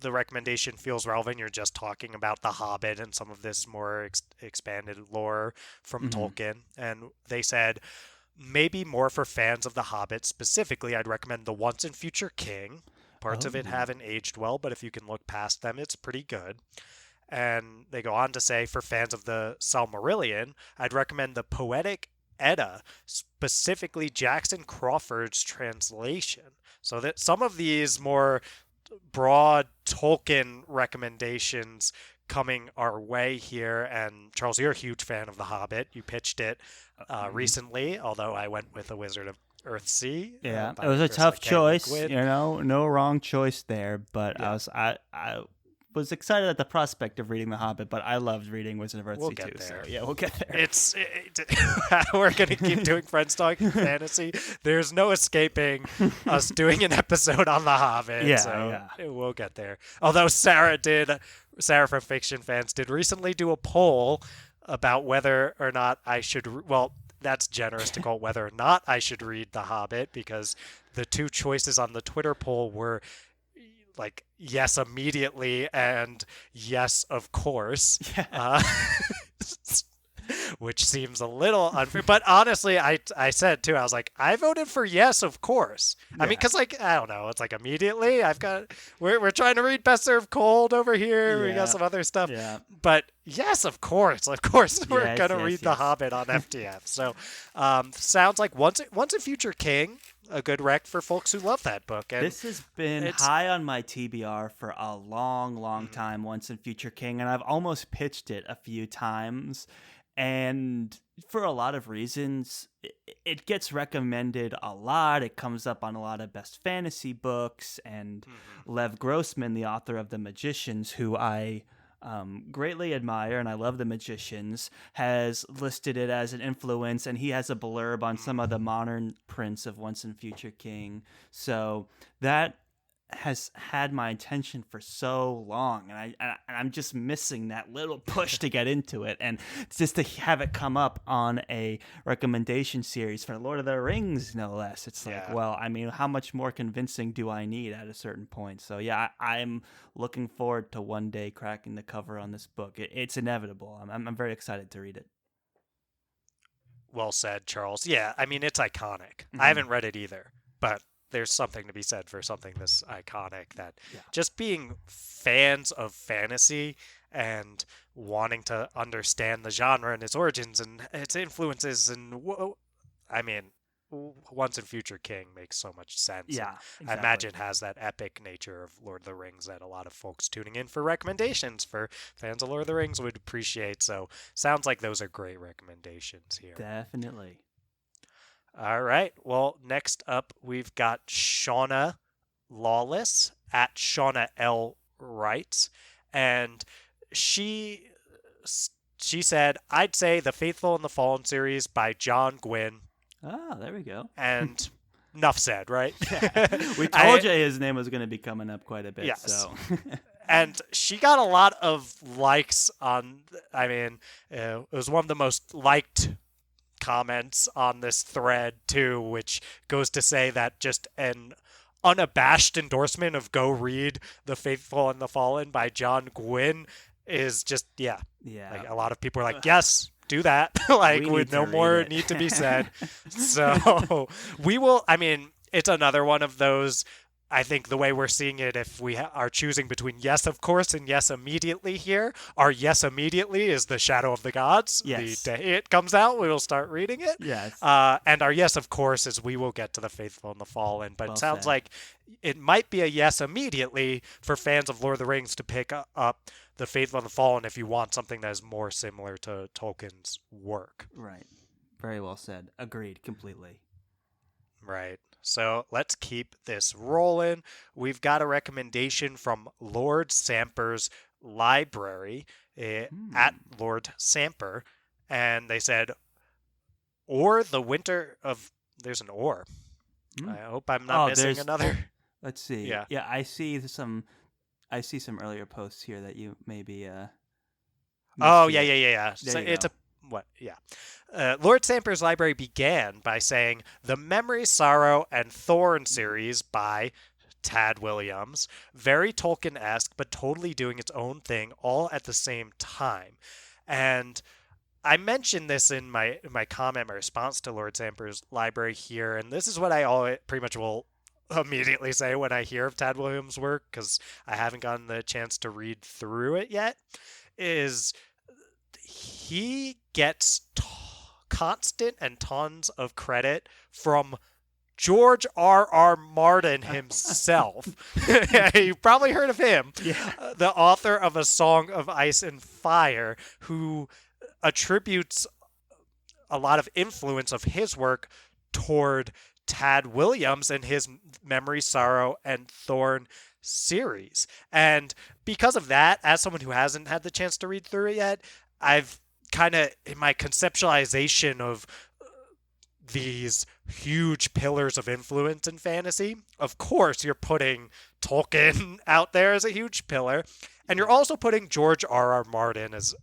the recommendation feels relevant. You're just talking about The Hobbit and some of this more expanded lore from Mm-hmm. Tolkien. And they said, maybe more for fans of The Hobbit specifically, I'd recommend The Once and Future King. Parts of it Oh. haven't aged well, but if you can look past them, it's pretty good. And they go on to say, for fans of the Silmarillion, I'd recommend the Poetic Edda, specifically Jackson Crawford's translation. So that some of these more broad Tolkien recommendations coming our way here. And Charles, you're a huge fan of The Hobbit. You pitched it Mhm. recently, although I went with A Wizard of Earthsea Yeah, it by was a Chris tough McKay and choice, Gwyn. no wrong choice there, but Yeah, I was excited at the prospect of reading The Hobbit, but I loved reading Wizard of we'll Earthsea too, get so there. yeah, we'll get there. We're gonna keep doing Friends Talking Fantasy. There's no escaping us doing an episode on The Hobbit, Yeah, so yeah. we'll get there. Although Sarah from Fiction Fans did recently do a poll about whether or not I should. Well, that's generous to call it whether or not I should read The Hobbit, because the two choices on the Twitter poll were like yes immediately and yes of course, Yeah. uh, which seems a little unfair. But honestly, I said too, I was like, I voted for yes, of course. I mean, Yeah. because like I don't know, it's like immediately we're trying to read Best Served Cold over here. We got Yeah. some other stuff, Yeah. but yes, of course, we're Yes, gonna yes, read The yes. Hobbit on FTF. So, sounds like Once a Future King, a good rec for folks who love that book, and This has been it's high on my TBR for a long, long mm, time, Once in Future King, and I've almost pitched it a few times. And for a lot of reasons, it gets recommended a lot. It comes up on a lot of best fantasy books. And mhm. Lev Grossman, the author of The Magicians, who I greatly admire and I love The Magicians, has listed it as an influence. And he has a blurb on some of the modern prints of Once and Future King. So that has had my attention for so long, and I'm just missing that little push to get into it, and just to have it come up on a recommendation series for Lord of the Rings, no less. It's like, Yeah. well, I mean, how much more convincing do I need at a certain point? So yeah, I'm looking forward to one day cracking the cover on this book. It's inevitable. I'm very excited to read it. Well said, Charles. Yeah, I mean, it's iconic. I Hmm. haven't read it either, but there's something to be said for something this iconic, that Yeah. just being fans of fantasy and wanting to understand the genre and its origins and its influences and I mean, Once and Future King makes so much sense, and Yeah, I exactly. imagine has that epic nature of Lord of the Rings that a lot of folks tuning in for recommendations for fans of Lord of the Rings would appreciate. So sounds like those are great recommendations here. Definitely. All right. Well, next up we've got Shauna Lawless at Shauna L. Wright, and she she said, "I'd say The Faithful and the Fallen series by John Gwynne." Ah, there we go. And enough said, right? Yeah, we told I you his name was going to be coming up quite a bit. yes. So, And she got a lot of likes on. I mean, it was one of the most liked comments on this thread too, which goes to say that just an unabashed endorsement of go read The Faithful and the Fallen by John Gwynne is just, yeah. Yeah. Like, a lot of people are like, yes, do that. Like, We need with to no read more it. need to be said. So we will, I mean, it's another one of those. I think the way we're seeing it, if we are choosing between yes, of course, and yes, immediately here, our yes, immediately is The Shadow of the Gods. The Yes. day it comes out, we will start reading it. Yes. And our yes, of course, is we will get to The Faithful and the Fallen. But it Well sounds said. like it might be a yes immediately for fans of Lord of the Rings to pick up The Faithful and the Fallen if you want something that is more similar to Tolkien's work. Right. Very well said. Agreed completely. Right. So let's keep this rolling. We've got a recommendation from Lord Samper's library at Hmm. Lord Samper. And they said, or the winter of. There's an or. Hmm. I hope I'm not Oh, missing there's. another. Let's see. Yeah. Yeah, I see some. I see some earlier posts here that you maybe missed Oh, yeah, here. yeah, yeah, yeah. There So you it's go. a. What? Yeah. Lord Samper's library began by saying the Memory, Sorrow, and Thorn series by Tad Williams. Very Tolkien esque, but totally doing its own thing all at the same time. And I mentioned this in my comment, my response to Lord Samper's library here, and this is what I all pretty much will immediately say when I hear of Tad Williams' work, because I haven't gotten the chance to read through it yet, is he gets constant and tons of credit from George R.R. Martin himself. You've probably heard of him, Yeah. the author of A Song of Ice and Fire, who attributes a lot of influence of his work toward Tad Williams and his Memory, Sorrow, and Thorn series. And because of that, as someone who hasn't had the chance to read through it yet, I've kind of, in my conceptualization of these huge pillars of influence in fantasy, of course, you're putting Tolkien out there as a huge pillar, and you're Yeah. also putting George R.R. Martin as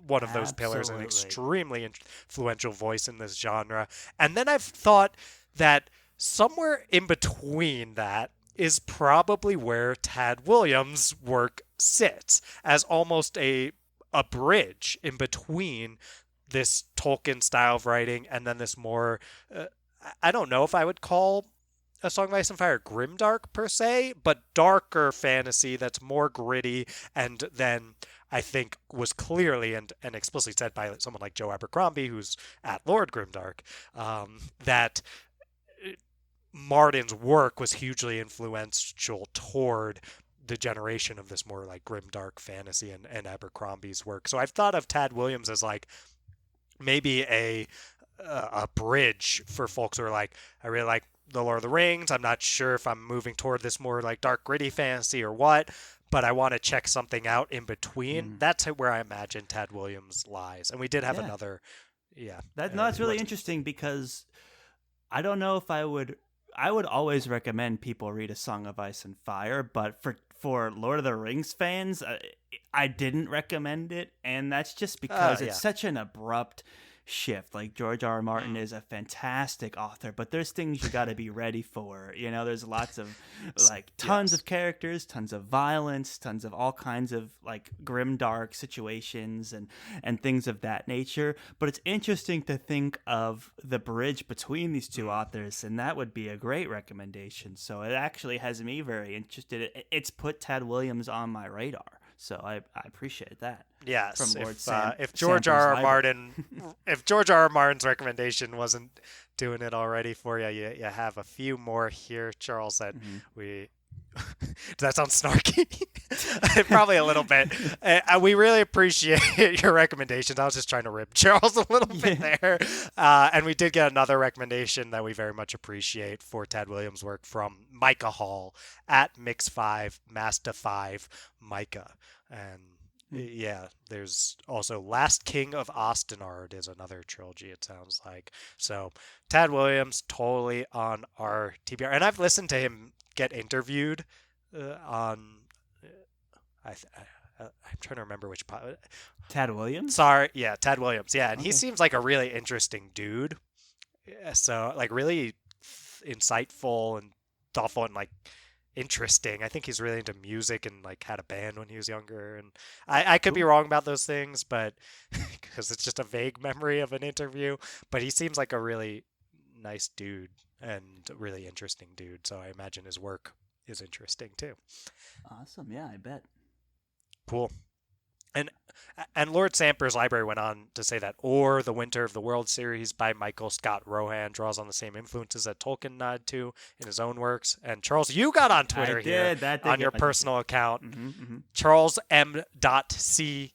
one of those pillars, an Absolutely. extremely influential voice in this genre. And then I've thought that somewhere in between that is probably where Tad Williams' work sits as almost a bridge in between this Tolkien style of writing and then this more I don't know if I would call A Song of Ice and Fire grimdark per se, but darker fantasy that's more gritty and then I think was clearly and explicitly said by someone like Joe Abercrombie, who's at Lord Grimdark, that Martin's work was hugely influential toward the generation of this more like grimdark fantasy and Abercrombie's work. So I've thought of Tad Williams as like maybe a bridge for folks who are like, I really like the Lord of the Rings. I'm not sure if I'm moving toward this more like dark gritty fantasy or what, but I want to check something out in between. Mm. That's where I imagine Tad Williams lies. And we did have Yeah. another, yeah. That no, that's really What's interesting because I don't know if I would. I would always recommend people read A Song of Ice and Fire, but for Lord of the Rings fans, I didn't recommend it, and that's just because it's yeah. such an abrupt shift. Like George R. R. Martin is a fantastic author, but there's things you got to be ready for. You know, there's lots of like tons Yes. of characters, tons of violence, tons of all kinds of like grim dark situations and things of that nature. But it's interesting to think of the bridge between these two authors, and that would be a great recommendation. So it actually has me very interested. It's put Tad Williams on my radar. So I appreciate that. Yes, From Lord if George Samper's R. R. library. Martin, if George R. R. Martin's recommendation wasn't doing it already for you, you have a few more here. Charles said Mhm. we. Does that sound snarky? Probably a little bit. We really appreciate your recommendations. I was just trying to rib Charles a little bit Yeah. there. And we did get another recommendation that we very much appreciate for Tad Williams' work from Micah Hall at Mix5, Master5, Micah. And yeah, there's also Last King of Ostenard is another trilogy, it sounds like. So Tad Williams, totally on our TBR. And I've listened to him get interviewed on. I, I'm trying to remember which. Tad Williams? Sorry, yeah, Tad Williams. Yeah, and he Okay. seems like a really interesting dude. Yeah, so like really insightful and thoughtful and like interesting. I think he's really into music and like had a band when he was younger. And I could be Cool. wrong about those things, but because it's just a vague memory of an interview. But he seems like a really nice dude and a really interesting dude. So I imagine his work is interesting too. Awesome. Yeah, I bet. Cool. And Lord Samper's library went on to say that Or, the Winter of the World series by Michael Scott Rohan draws on the same influences that Tolkien nodded to in his own works. And Charles, you got on I Twitter here did. That did on your get my attention. personal account, Mm-hmm, Charles M. C.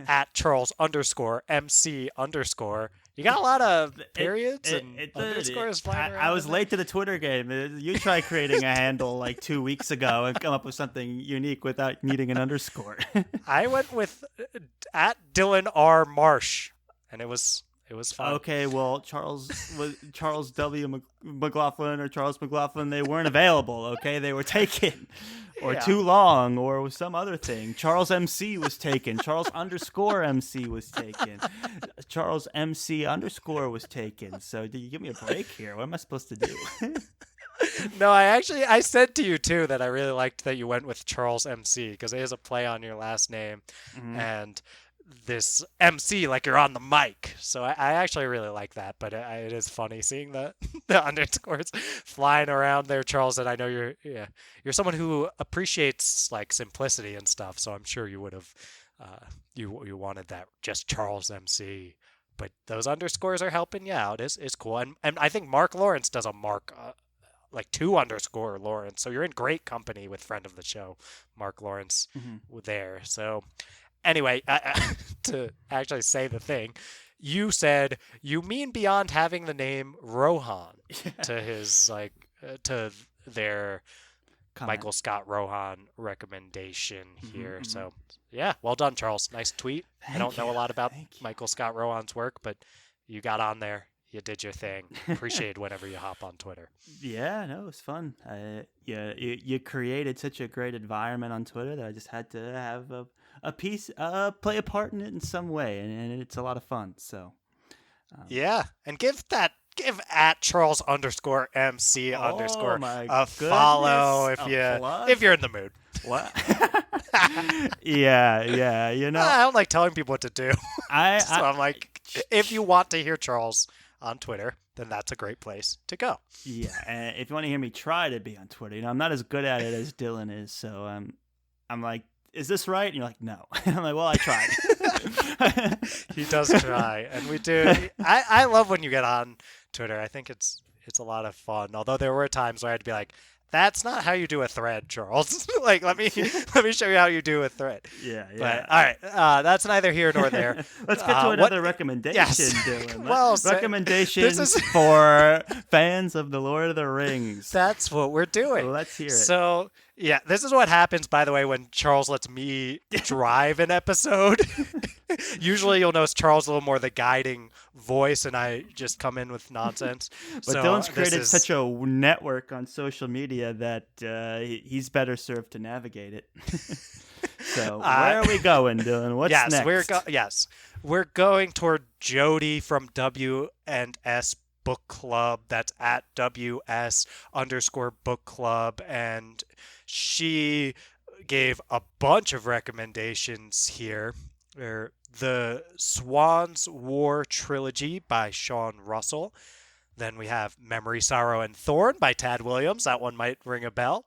at Charles underscore MC underscore. You got a lot of periods and underscores flying around. I was late to the Twitter game. You try creating a handle like 2 weeks ago and come up with something unique without needing an underscore. I went with at Dylan R. Marsh, and it was fun. Okay, well, Charles W. McLaughlin or Charles McLaughlin, they weren't available. Okay, they were taken, or Yeah. too long, or some other thing. Charles MC was taken. Charles underscore MC was taken. Charles MC underscore was taken. So, did you give me a break here? What am I supposed to do? No, I said to you too that I really liked that you went with Charles MC because it is a play on your last name, and this MC like you're on the mic. So I actually really like that. But it is funny seeing the the underscores flying around there, Charles. And I know you're someone who appreciates like simplicity and stuff. So I'm sure you would have you wanted that just Charles MC. But those underscores are helping you out. Is cool. And I think Mark Lawrence does a Mark. Like 2 underscore Lawrence. So you're in great company with friend of the show, Mark Lawrence, there. So anyway, to actually say the thing, you said you mean beyond having the name Rohan to his to their Comment. Michael Scott Rohan recommendation here. So yeah, well done, Charles. Nice tweet. I don't know a lot about Michael Scott Rohan's work, but you got on there. You did your thing. Appreciate whenever you hop on Twitter. Yeah, no, it was fun. You created such a great environment on Twitter that I just had to have a piece, play a part in it in some way, and it's a lot of fun. So, yeah, and give at Charles underscore MC underscore my a follow goodness, if you're in the mood. What? yeah. You know, I don't like telling people what to do. So I'm I like, if you want to hear Charles on Twitter, then that's a great place to go. yeah. And if you want to hear me try to be on Twitter, I'm not as good at it as Dylan is. So I'm like, is this right? And you're like, no. And I'm like, well, I tried. He does try, and we do. I love when you get on Twitter. I think it's a lot of fun. Although there were times where I had to be like, that's not how you do a thread, Charles. Like, let me show you how you do a thread. Yeah. But all right, that's neither here nor there. Let's get to another recommendation, Yes. Dylan. Well, recommendations for fans of the Lord of the Rings. That's what we're doing. Let's hear it. So, yeah, this is what happens, by the way, when Charles lets me drive an episode. Usually you'll notice Charles a little more the guiding voice, and I just come in with nonsense. But so Dylan's created such a network on social media that he's better served to navigate it. So where are we going, Dylan? What's next? We're going toward Jody from W&S Book Club. That's at WS underscore book club. And she gave a bunch of recommendations here. The Swan's War trilogy by Sean Russell. Then we have Memory, Sorrow, and Thorn by Tad Williams. That one might ring a bell.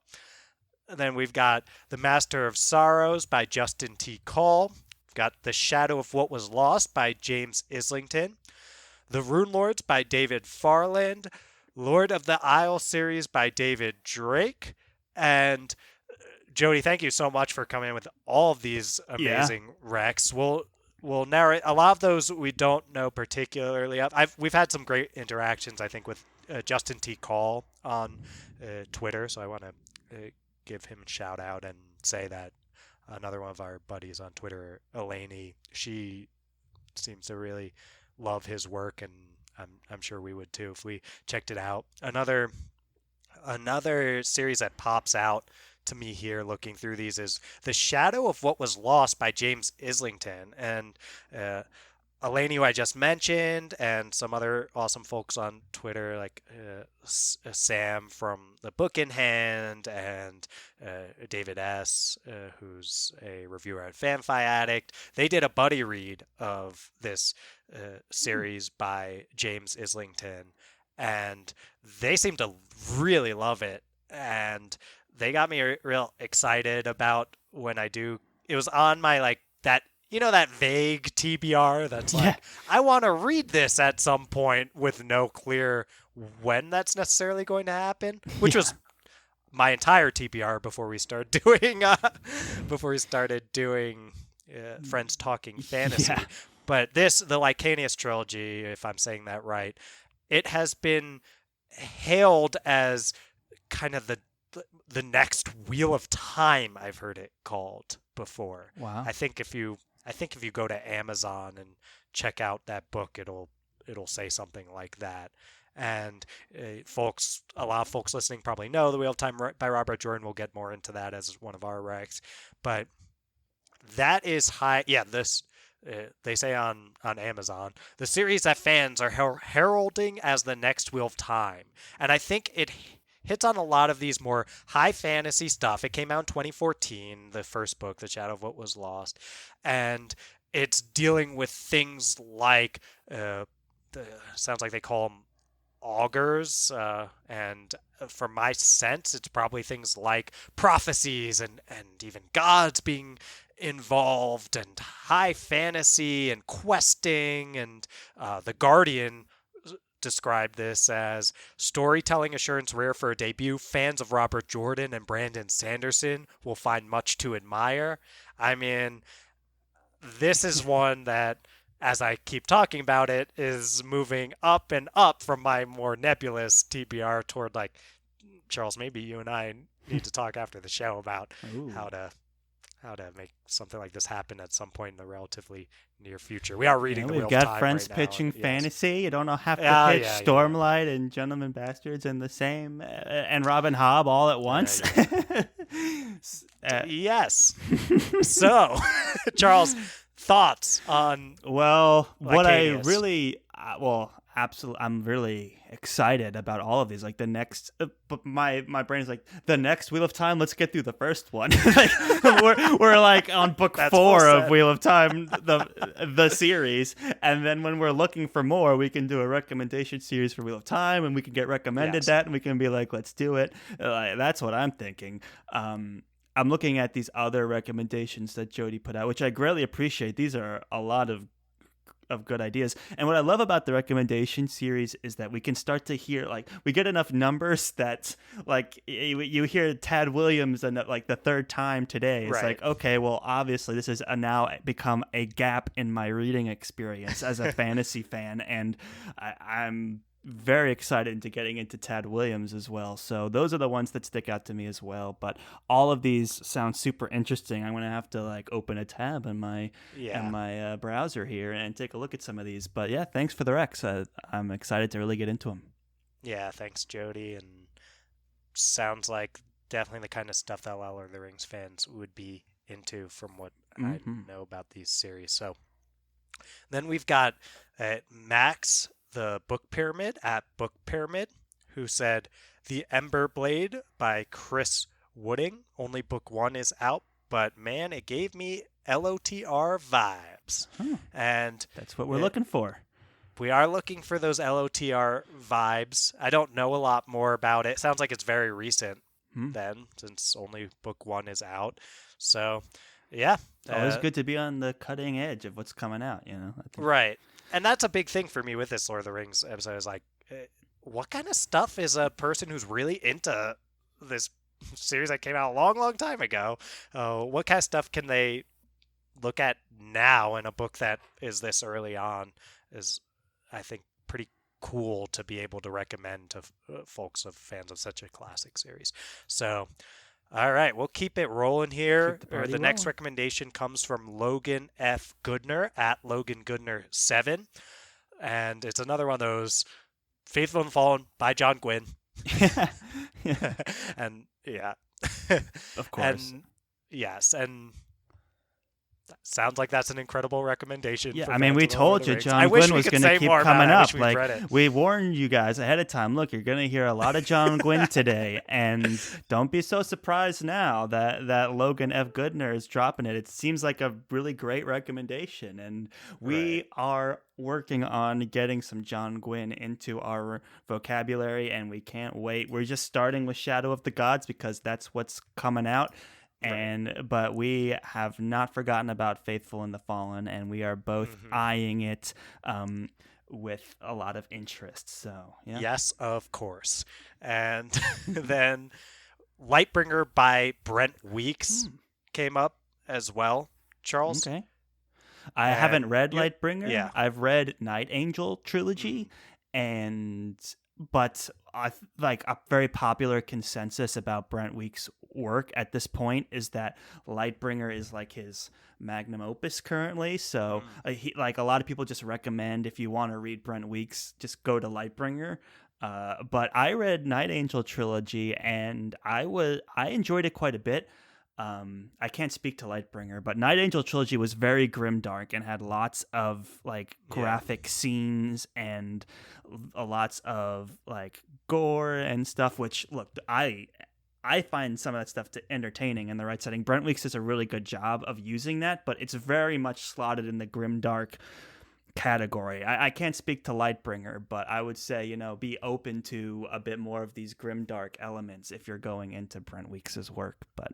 And then we've got The Master of Sorrows by Justin T. Call. We've got The Shadow of What Was Lost by James Islington. The Rune Lords by David Farland. Lord of the Isle series by David Drake. And Jody, thank you so much for coming in with all of these amazing recs. We'll narrate a lot of those we don't know particularly. We've had some great interactions, I think, with Justin T. Call on Twitter, so I want to give him a shout out and say that another one of our buddies on Twitter, Eleni, she seems to really love his work, and I'm sure we would too if we checked it out. Another series that pops out to me here looking through these is The Shadow of What Was Lost by James Islington. And Elaney, who I just mentioned, and some other awesome folks on Twitter, like Sam from the Book in Hand, and David S., who's a reviewer at FanFi Addict. They did a buddy read of this series by James Islington, and they seem to really love it. And they got me real excited about when I do. It was on my like that that vague TBR that's Yeah. like, I want to read this at some point with no clear when that's necessarily going to happen, which Yeah. was my entire TBR before we started doing Friends Talking Fantasy. Yeah. But the Lycanius trilogy, if I'm saying that right, it has been hailed as kind of the next Wheel of Time. I've heard it called before. Wow. I think if you go to Amazon and check out that book, it'll say something like that. And a lot of folks listening probably know The Wheel of Time by Robert Jordan. We'll get more into that as one of our recs, but that is high. Yeah, this they say on Amazon, the series that fans are heralding as the next Wheel of Time, and I think it hits on a lot of these more high fantasy stuff. It came out in 2014, the first book, The Shadow of What Was Lost, and it's dealing with things like sounds like they call them augurs, and from my sense, it's probably things like prophecies and even gods being involved, and high fantasy and questing, and the Guardian described this as storytelling assurance rare for a debut. Fans of Robert Jordan and Brandon Sanderson will find much to admire. I mean, this is one that, as I keep talking about it, is moving up and up from my more nebulous TBR toward like, Charles, maybe you and I need to talk after the show about Ooh. how to make something like this happen at some point in the relatively near future. We are reading the We've Wheel of got Time friends right now. pitching Yes. fantasy. You don't have to Yeah, pitch yeah, yeah. Stormlight and Gentlemen Bastards in the same and Robin Hobb all at once. Yes. So, Charles, thoughts on Well, what I Lycanius? really, absolutely, I'm really excited about all of these. Like the next, but my brain is like the next Wheel of Time. Let's get through the first one. Like we're like on book That's 4 well of said. Wheel of Time, the series, and then when we're looking for more, we can do a recommendation series for Wheel of Time, and we can get recommended Yes. that, and we can be like, let's do it. That's what I'm thinking. I'm looking at these other recommendations that Jody put out, which I greatly appreciate. These are a lot of good ideas. And what I love about the recommendation series is that we can start to hear, like, we get enough numbers that, like, you hear Tad Williams and like the third time today. It's Right. like, okay, well, obviously this has now become a gap in my reading experience as a fantasy fan. And I'm very excited into getting into Tad Williams as well. So those are the ones that stick out to me as well. But all of these sound super interesting. I'm gonna have to like open a tab in my browser here and take a look at some of these. But yeah, thanks for the recs. I'm excited to really get into them. Yeah, thanks, Jody. And sounds like definitely the kind of stuff that a lot of Lord of the Rings fans would be into from what I know about these series. So then we've got Max, the Book Pyramid at Book Pyramid, who said The Ember Blade by Chris Wooding. Only book 1 is out, but man, it gave me LOTR vibes. And that's what we're looking for. We are looking for those LOTR vibes. I don't know a lot more about it. Sounds like it's very recent then, since only book 1 is out. So, yeah. Always good to be on the cutting edge of what's coming out, you know? Right. And that's a big thing for me with this Lord of the Rings episode is like, what kind of stuff is a person who's really into this series that came out a long, long time ago? What kind of stuff can they look at now in a book that is this early on is, I think, pretty cool to be able to recommend to folks of fans of such a classic series. So, all right, we'll keep it rolling here. The next recommendation comes from Logan F. Goodner at Logan Goodner 7. And it's another one of those Faithful and Fallen by John Gwynne. Yeah. And yeah. Of course. And yes, and Sounds like that's an incredible recommendation Yeah, for I mean, fans we of the Lord of told the you Rings. I John wish Gwynn we was could going to say keep more about coming it. I wish up. we'd Like, read it. we warned you guys ahead of time. Look, you're going to hear a lot of John Gwynn today, and don't be so surprised now that Logan F. Goodner is dropping it. It seems like a really great recommendation, and Right. we are working on getting some John Gwynn into our vocabulary, and we can't wait. We're just starting with Shadow of the Gods because that's what's coming out. Right. But we have not forgotten about Faithful and the Fallen, and we are both Hmm. eyeing it with a lot of interest. So yeah. Yes, of course. And then Lightbringer by Brent Weeks Hmm, came up as well, Charles. okay. I haven't And read you, Lightbringer. yeah. I've read Night Angel Mhm. trilogy, and but like a very popular consensus about Brent Weeks' work at this point is that Lightbringer is like his magnum opus currently. So Mm. like a lot of people just recommend if you want to read Brent Weeks, just go to Lightbringer. But I read Night Angel trilogy and I enjoyed it quite a bit. I can't speak to Lightbringer, but Night Angel trilogy was very grimdark and had lots of like Yeah. graphic scenes and lots of like gore and stuff. Which look, I find some of that stuff entertaining in the right setting. Brent Weeks does a really good job of using that, but it's very much slotted in the grimdark category. I can't speak to Lightbringer, but I would say, be open to a bit more of these grimdark elements if you're going into Brent Weeks' work. But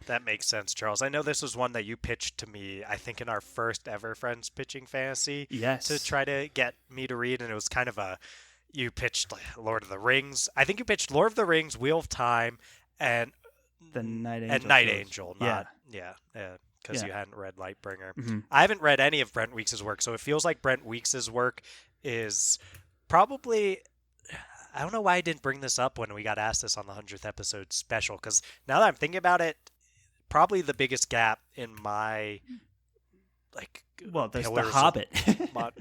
That makes sense, Charles. I know this was one that you pitched to me, I think in our first ever Friends Pitching Fantasy to yes, try to get me to read, and it was kind of you pitched like, Lord of the Rings. I think you pitched Lord of the Rings, Wheel of Time, and the Night and Angel Night trilogy. Angel, Yeah, not yeah, because yeah. you hadn't read Lightbringer. Hmm. I haven't read any of Brent Weeks' work, so it feels like Brent Weeks' work is probably. I don't know why I didn't bring this up when we got asked this on the 100th episode special, because now that I'm thinking about it, probably the biggest gap in my like Well, there's The pillars of Hobbit. mod-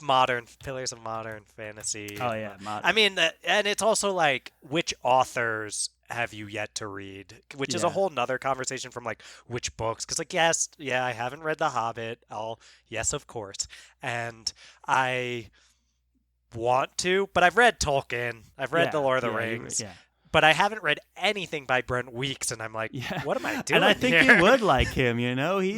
modern pillars of modern fantasy. Oh yeah, I modern. mean, and it's also like which authors have you yet to read, which is a Yeah, whole nother conversation from like which books, because like yes, yeah, I haven't read The Hobbit. I'll yes, of course, and I want to, but I've read Tolkien. I've read The yeah, Lord of the yeah. Rings, Yeah, but I haven't read anything by Brent Weeks, and I'm like, yeah. what am I And I doing think you here? would like him. Me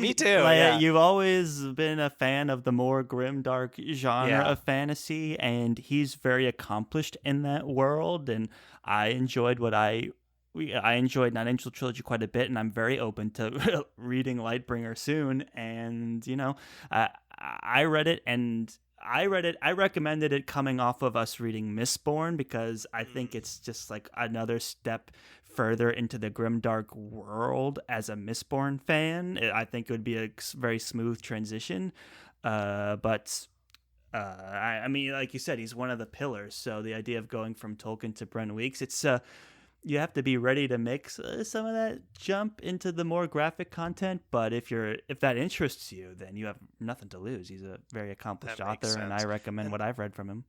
He's too. like Yeah. you've always been a fan of the more grim, dark genre Yeah. of fantasy, and he's very accomplished in that world. And I enjoyed I enjoyed Night Angel trilogy quite a bit, and I'm very open to reading Lightbringer soon. And I I read it, and I read it. I recommended it coming off of us reading Mistborn because I think Mm, it's just like another step further into the grimdark world as a Mistborn fan. I think it would be a very smooth transition. But I mean, like you said, he's one of the pillars. So the idea of going from Tolkien to Brent Weeks, it's you have to be ready to mix some of that jump into the more graphic content. But if that interests you, then you have nothing to lose. He's a very accomplished that makes author, and I sense. recommend And what I've read from him.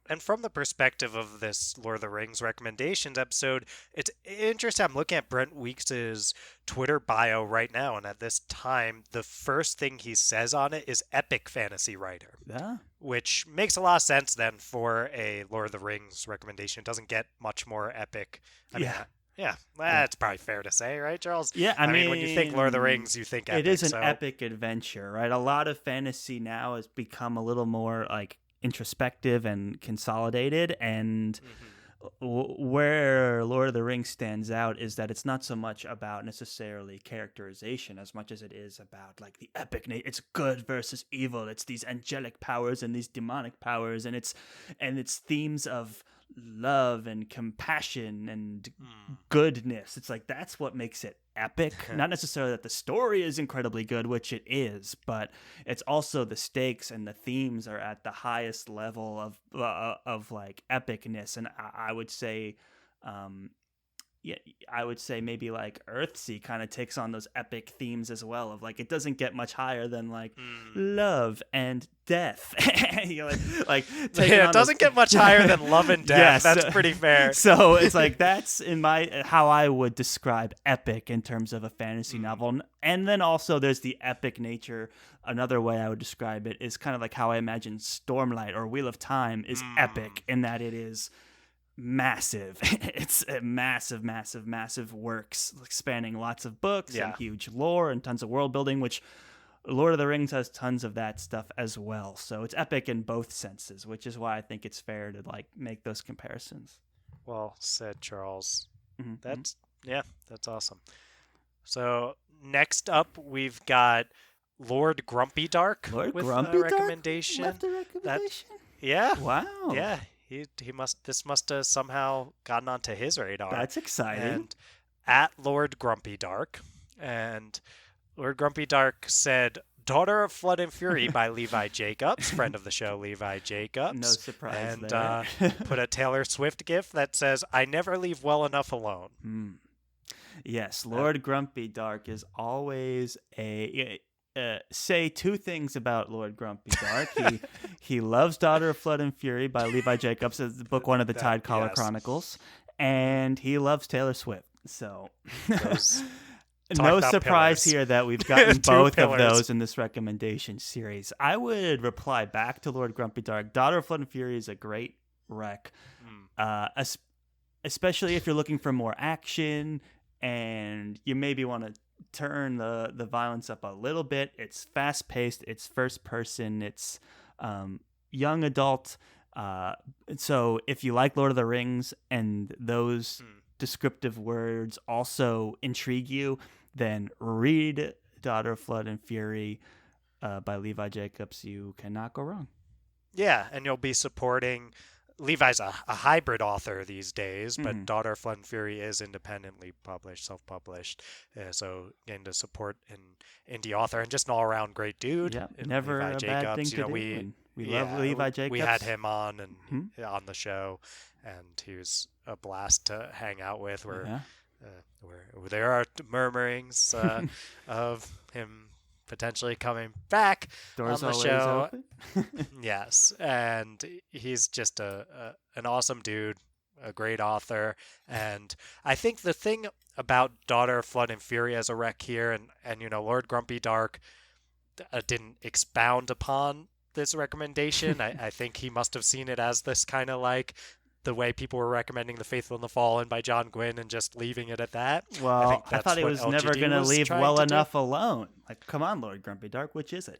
and from the perspective of this Lord of the Rings recommendations episode, it's interesting. I'm looking at Brent Weeks's Twitter bio right now, and at this time, the first thing he says on it is epic fantasy writer, Yeah, which makes a lot of sense then for a Lord of the Rings recommendation. It doesn't get much more epic. I mean, yeah, yeah, yeah. that's probably fair to say, right, Charles? Yeah, I I mean, when you think Lord of the mean, Rings, you think it is epic. an So, epic adventure, right? A lot of fantasy now has become a little more like introspective and consolidated, and mhm. where Lord of the Rings stands out is that it's not so much about necessarily characterization as much as it is about like the epic. It's good versus evil. It's these angelic powers and these demonic powers, and it's themes of love and compassion and Mm. goodness. It's like that's what makes it epic. Not necessarily that the story is incredibly good, which it is, but it's also the stakes and the themes are at the highest level of like epicness. And I would say, um, yeah, I would say maybe like Earthsea kind of takes on those epic themes as well. Of like, it doesn't get much higher than like love and death. You're like taking Yeah, it on those. doesn't get much higher than Love and Death. Yes, That's pretty fair. so it's like that's in my how I would describe epic in terms of a fantasy novel. And then also there's the epic nature. Another way I would describe it is kind of like how I imagine Stormlight or Wheel of Time is epic in that it is massive. It's a massive works spanning lots of books and huge lore and tons of world building, which Lord of the Rings has tons of that stuff as well. So it's epic in both senses, which is why I think it's fair to like make those comparisons. Well said, Charles. Mm-hmm. That's awesome. So next up, we've got Lord Grumpy Dark with a recommendation. Left a recommendation? Yeah. Wow. Yeah. This must have somehow gotten onto his radar. That's exciting. And at Lord Grumpy Dark, and Lord Grumpy Dark said, "Daughter of Flood and Fury" by Levi Jacobs, friend of the show, Levi Jacobs. No surprise and, there. Put a Taylor Swift gif that says, "I never leave well enough alone." Yes, Lord Grumpy Dark is always a... say two things about Lord Grumpy Dark. He loves Daughter of Flood and Fury by Levi Jacobs, book one of the Tidecaller Chronicles, and he loves Taylor Swift. So... No surprise here that we've gotten both of those in this recommendation series. I would reply back to Lord Grumpy Dark. Daughter of Flood and Fury is a great rec, especially if you're looking for more action and you maybe want to turn the violence up a little bit. It's fast-paced. It's first-person. It's young adult. So if you like Lord of the Rings and those... descriptive words also intrigue you, then read Daughter of Flood and Fury by Levi Jacobs. You cannot go wrong. Yeah, and you'll be supporting... Levi's a hybrid author these days, but Daughter of Flood and Fury is independently published, self-published. So getting to support an indie author and just an all-around great dude. Yeah, never Levi a Jacobs. Bad thing to do. We love Levi Jacobs. We had him on on the show, and he was a blast to hang out with. Where there are murmurings of him potentially coming back Doors on the always show. Open. Yes, and he's just an awesome dude, a great author. And I think the thing about Daughter of Flood and Fury as a rec here, and Lord Grumpy Dark didn't expound upon this recommendation. I think he must have seen it as this kind of like the way people were recommending The Faithful and the Fallen by John Gwynne and just leaving it at that. Well, I thought he was never going to leave well enough alone. Like, come on, Lord Grumpy Dark, which is it?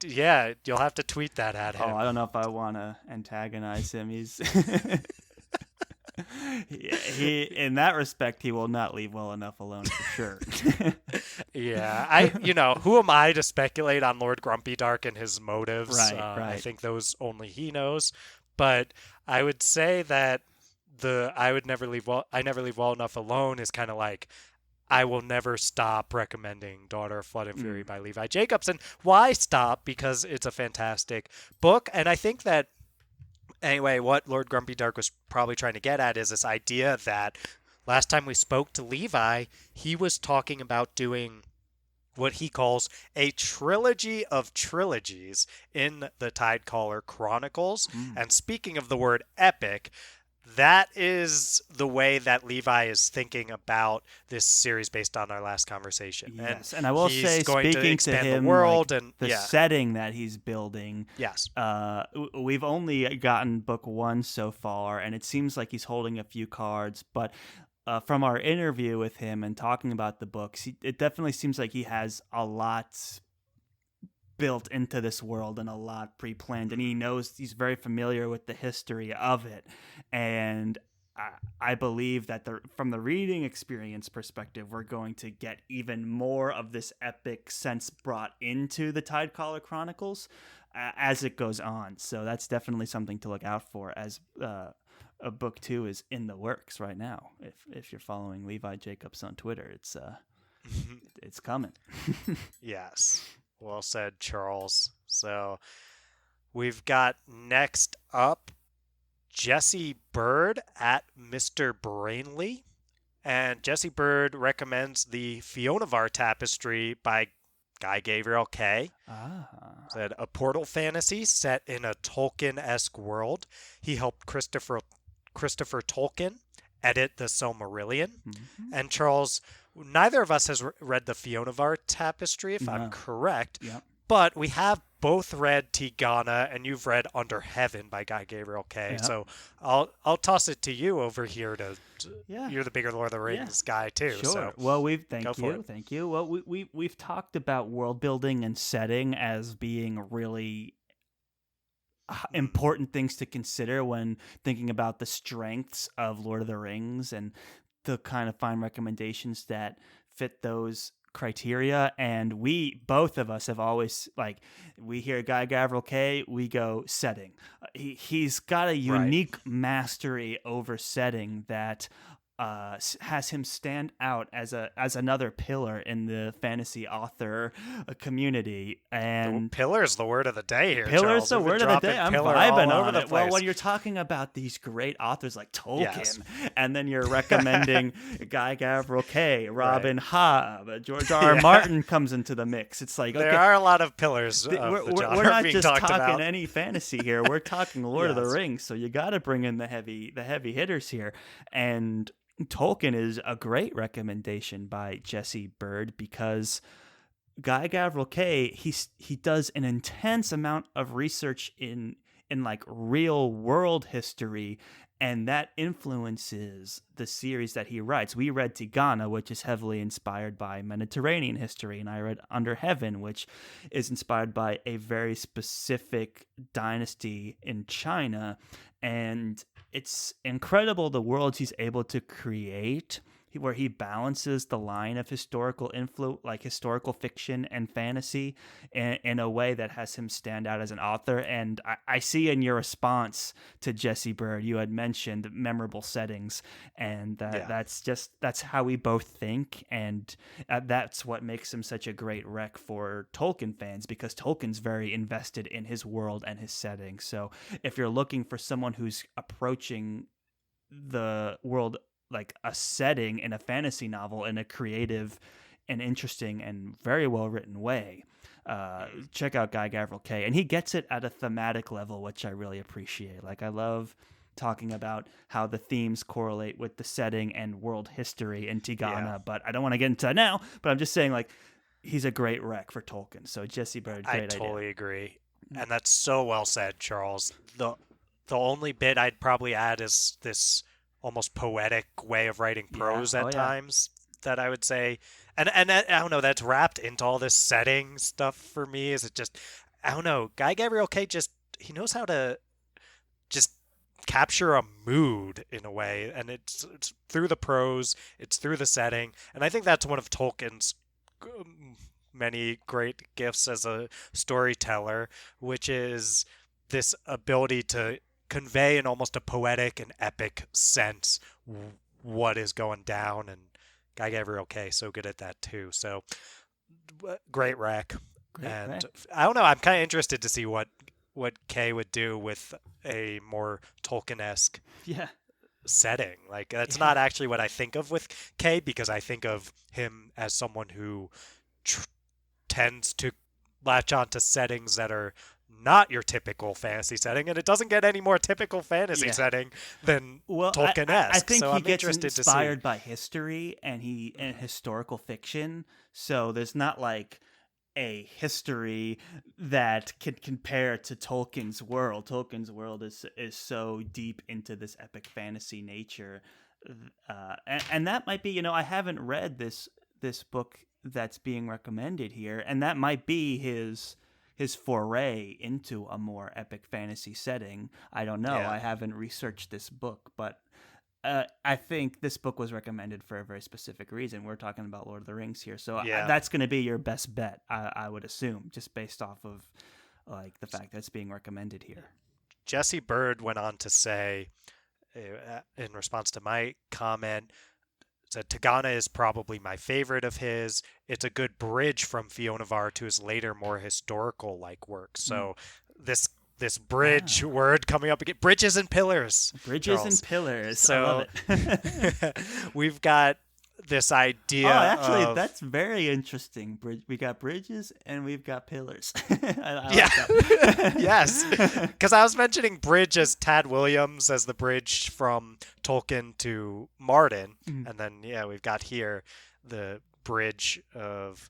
Yeah, you'll have to tweet that at him. Oh, I don't know if I want to antagonize him. He's he in that respect, he will not leave well enough alone for sure. Yeah, who am I to speculate on Lord Grumpy Dark and his motives? Right. I think those only he knows. But I would say that I never leave well enough alone is kind of like, I will never stop recommending Daughter of Flood and Fury by Levi Jacobs. And why stop? Because it's a fantastic book. And I think that, anyway, what Lord Grumpy Dark was probably trying to get at is this idea that last time we spoke to Levi, he was talking about doing what he calls a trilogy of trilogies in the Tidecaller Chronicles. And speaking of the word epic, that is the way that Levi is thinking about this series based on our last conversation. Yes, and I will say, speaking to him, the world like, and the setting that he's building. Yes, we've only gotten book one so far, and it seems like he's holding a few cards, but from our interview with him and talking about the books, it definitely seems like he has a lot built into this world and a lot pre-planned, and he's very familiar with the history of it. And I believe that from the reading experience perspective, we're going to get even more of this epic sense brought into the Tidecaller Chronicles as it goes on. So that's definitely something to look out for as a book 2 is in the works right now. If you're following Levi Jacobs on Twitter, it's coming. Yes. Well said, Charles. So we've got next up Jesse Bird at Mr. Brainley. And Jesse Bird recommends the Fionavar Tapestry by Guy Gabriel Kay. Ah. Said a portal fantasy set in a Tolkien-esque world. He helped Christopher Tolkien edit the Silmarillion. Hmm. And Charles, neither of us has read the Fionavar Tapestry, if I'm No. correct, Yep. but we have both read Tigana, and you've read Under Heaven by Guy Gabriel Kay. Yep. So I'll toss it to you over here. Yeah. You're the bigger Lord of the Yeah. Rings guy too. Sure. So Well, go for it. thank you. Well, we've talked about world building and setting as being really important things to consider when thinking about the strengths of Lord of the Rings and the kind of fine recommendations that fit those criteria. And we both of us have always like we hear Guy Gavriel Kay, we go setting. He's got a Right. unique mastery over setting that has him stand out as another pillar in the fantasy author community. And Pillar is the word of the day here, pillar is Charles. the We've been word of the dropping day. I'm pillar vibing all over on the it. Well, place. when you're talking about these great authors like Tolkien, Yes. and then you're recommending Guy Gavriel Kay, Robin Hobb, George R.R. Yeah. Martin comes into the mix. It's like, There okay, are a lot of pillars of the genre we're not being just talked talking about. any fantasy here. We're talking Lord of the Yes. Rings. So you got to bring in the heavy hitters here. And Tolkien is a great recommendation by Jesse Bird because Guy Gavriel Kay he does an intense amount of research in like real world history, and that influences the series that he writes. We read Tigana, which is heavily inspired by Mediterranean history, and I read Under Heaven, which is inspired by a very specific dynasty in China. And it's incredible the worlds he's able to create where he balances the line of historical fiction and fantasy in a way that has him stand out as an author. And I see in your response to Jesse Bird, you had mentioned memorable settings, and that's how we both think, and that's what makes him such a great rec for Tolkien fans, because Tolkien's very invested in his world and his setting. So if you're looking for someone who's approaching the world like a setting in a fantasy novel in a creative and interesting and very well written way, check out Guy Gavriel Kay. And he gets it at a thematic level, which I really appreciate. Like, I love talking about how the themes correlate with the setting and world history in Tigana, but I don't want to get into that now. But I'm just saying, like, he's a great rec for Tolkien. So Jesse Bird, I great totally idea. agree. And that's so well said, Charles. The only bit I'd probably add is this almost poetic way of writing prose Yeah. at Oh, yeah. times that I would say, and I don't know, that's wrapped into all this setting stuff for me. Is it just, I don't know, Guy Gabriel Kay just, he knows how to just capture a mood in a way, and it's through the prose, it's through the setting, and I think that's one of Tolkien's many great gifts as a storyteller, which is this ability to convey in almost a poetic and epic sense what is going down, and Guy Gabriel Kay so good at that too. So great rec. Great And rec. I don't know, I'm kind of interested to see what Kay would do with a more Tolkien-esque Yeah. setting. Like, that's Yeah. not actually what I think of with Kay, because I think of him as someone who tends to latch on to settings that are not your typical fantasy setting, and it doesn't get any more typical fantasy Yeah. setting than Well, Tolkien-esque. I think so he I'm gets interested to see. inspired by history and historical fiction. So there's not like a history that can compare to Tolkien's world. Tolkien's world is so deep into this epic fantasy nature, and that might be, I haven't read this book that's being recommended here, and that might be his foray into a more epic fantasy setting. I don't know. Yeah. I haven't researched this book, but I think this book was recommended for a very specific reason. We're talking about Lord of the Rings here, so Yeah. that's going to be your best bet, I would assume, just based off of like the fact that it's being recommended here. Jesse Bird went on to say, in response to my comment, said Tigana is probably my favorite of his. It's a good bridge from Fionavar to his later, more historical like work. So this this bridge word coming up again. Bridges and pillars. Bridges Charles. and pillars. I So love it. we've got this idea. Actually, of, that's very interesting. We got bridges and we've got pillars. I yeah. like that. Yes. Because I was mentioning bridge as Tad Williams as the bridge from Tolkien to Martin. And then, we've got here the bridge of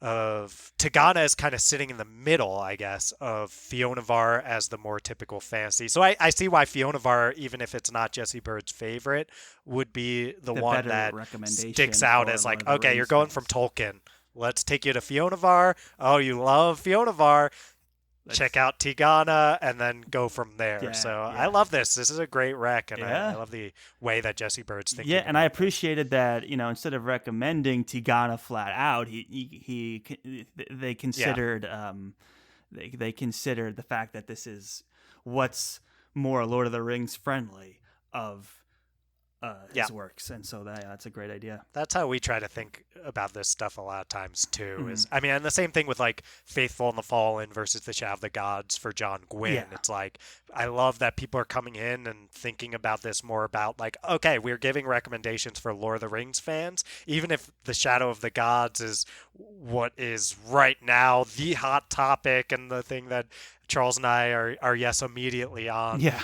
Tigana is kind of sitting in the middle, I guess, of Fionavar as the more typical fantasy. So I see why Fionavar, even if it's not Jesse Bird's favorite, would be the one that sticks out as like, okay, you're going from Tolkien. Let's take you to Fionavar. Oh, you love Fionavar. Check out Tigana and then go from there. I love this. This is a great rec, and I love the way that Jesse Bird's thinking. Yeah, and I appreciated that. Instead of recommending Tigana flat out, they considered they considered the fact that this is what's more Lord of the Rings friendly of his works, and so that's a great idea. That's how we try to think about this stuff a lot of times too. And the same thing with like Faithful and the Fallen versus the Shadow of the Gods for John Gwynne. Yeah. It's like I love that people are coming in and thinking about this more about like, okay, we're giving recommendations for Lord of the Rings fans, even if the Shadow of the Gods is what is right now the hot topic and the thing that Charles and I are yes immediately on. Yeah,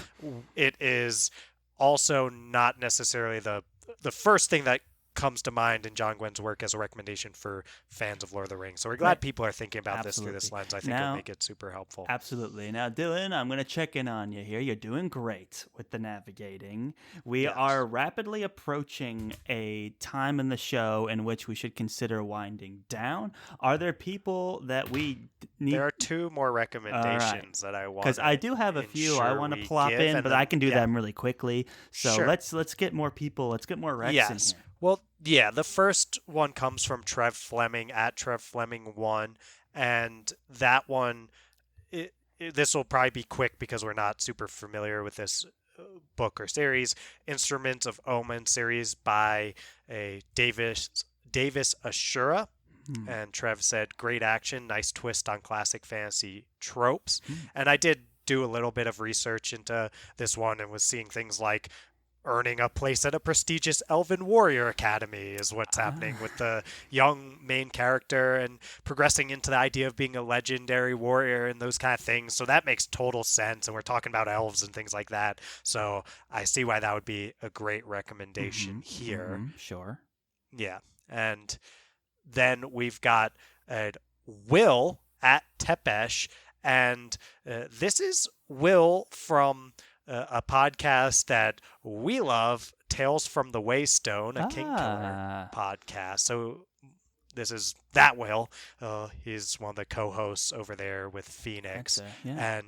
it is also not necessarily the first thing that comes to mind in John Gwynne's work as a recommendation for fans of Lord of the Rings. So we're glad people are thinking about this through this lens. I think it'll make it super helpful. Absolutely. Now, Dylan, I'm going to check in on you here. You're doing great with the navigating. We are rapidly approaching a time in the show in which we should consider winding down. Are there people that we need? There are two more recommendations that I want. Because I do have a few I want to plop in, but I can do them really quickly. So let's get more people. Let's get more Rex in here. Well, yeah, the first one comes from Trev Fleming at Trev Fleming 1, and that one, this will probably be quick because we're not super familiar with this book or series. Instruments of Omen series by Davis Ashura. And Trev said, great action, nice twist on classic fantasy tropes. And I did do a little bit of research into this one and was seeing things like earning a place at a prestigious elven warrior academy is what's happening with the young main character, and progressing into the idea of being a legendary warrior and those kind of things. So that makes total sense, and we're talking about elves and things like that. So I see why that would be a great recommendation here. Sure. Yeah. And then we've got Will at Tepesh, and this is Will from a podcast that we love, Tales from the Waystone, a King Killer podcast. So this is that Will. He's one of the co-hosts over there with Phoenix. And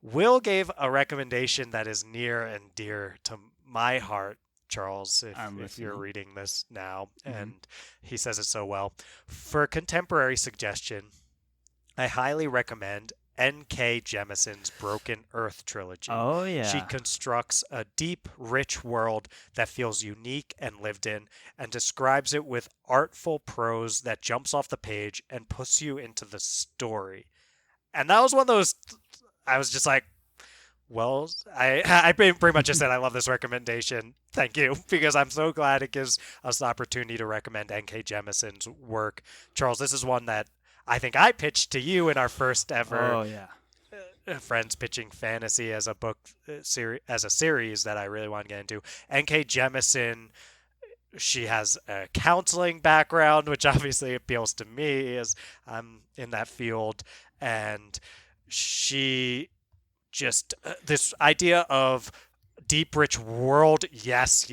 Will gave a recommendation that is near and dear to my heart, Charles, if you're reading this now. And he says it so well. For a contemporary suggestion, I highly recommend N.K. Jemison's Broken Earth trilogy. Oh, yeah. She constructs a deep, rich world that feels unique and lived in, and describes it with artful prose that jumps off the page and puts you into the story. And that was one of those, I was just like, well, I pretty much just said I love this recommendation. Thank you, because I'm so glad it gives us the opportunity to recommend N.K. Jemison's work. Charles, this is one that I think I pitched to you in our first ever Friends Pitching Fantasy as a book as a series that I really want to get into. N.K. Jemisin, she has a counseling background, which obviously appeals to me as I'm in that field. And she just, this idea of deep, rich world, yes.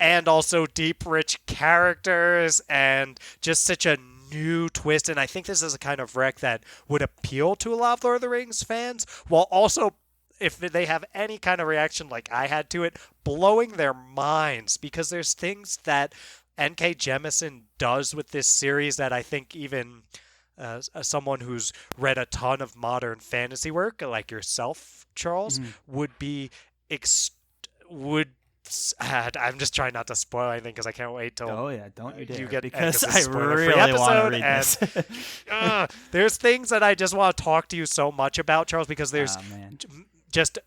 And also deep, rich characters, and just such a new twist. And I think this is a kind of rec that would appeal to a lot of Lord of the Rings fans, while also, if they have any kind of reaction like I had to it, blowing their minds, because there's things that N.K. Jemisin does with this series that I think even someone who's read a ton of modern fantasy work like yourself, Charles, would I'm just trying not to spoil anything because I can't wait till Oh yeah, don't you you dare, get because this is I a spoiler-free really want to episode, read and this. there's things that I just want to talk to you so much about, Charles, because there's Oh man, just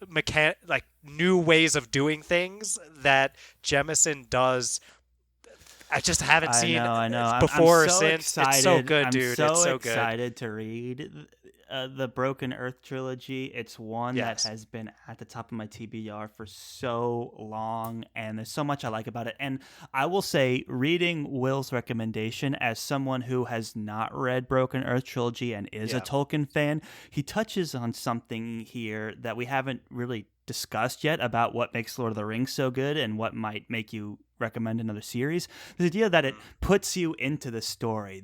like new ways of doing things that Jemison does. I just haven't seen I know. I'm before or so since. It's so excited. good, I'm dude. It's so so good. excited to read the Broken Earth trilogy. It's one that Yes. has been at the top of my TBR for so long, and there's so much I like about it. And I will say, reading Will's recommendation as someone who has not read Broken Earth trilogy and is a Yeah. Tolkien fan, he touches on something here that we haven't really discussed yet about what makes Lord of the Rings so good and what might make you recommend another series. The idea that it Mm. puts you into the story.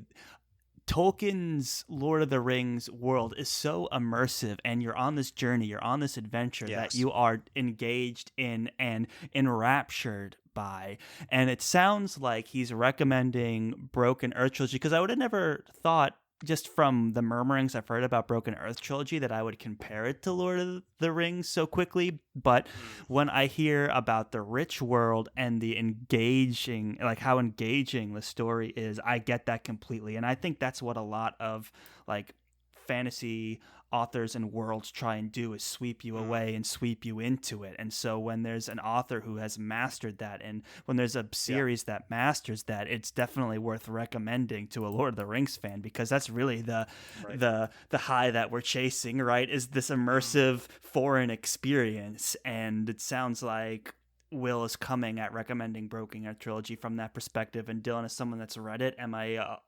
Tolkien's Lord of the Rings world is so immersive, and you're on this journey, you're on this adventure that Yes. you are engaged in and enraptured by. And it sounds like he's recommending Broken Earth trilogy, because I would have never thought, just from the murmurings I've heard about Broken Earth trilogy, that I would compare it to Lord of the Rings so quickly. But Mm. when I hear about the rich world and the engaging, like how engaging the story is, I get that completely. And I think that's what a lot of like fantasy authors and worlds try and do, is sweep you Mm. away and sweep you into it. And so when there's an author who has mastered that, and when there's a Yeah. series that masters that, it's definitely worth recommending to a Lord of the Rings fan, because that's really Right. the high that we're chasing, right? Is this Mm. immersive foreign experience. And it sounds like Will is coming at recommending Broken Earth trilogy from that perspective. And Dylan, is someone that's read it, am I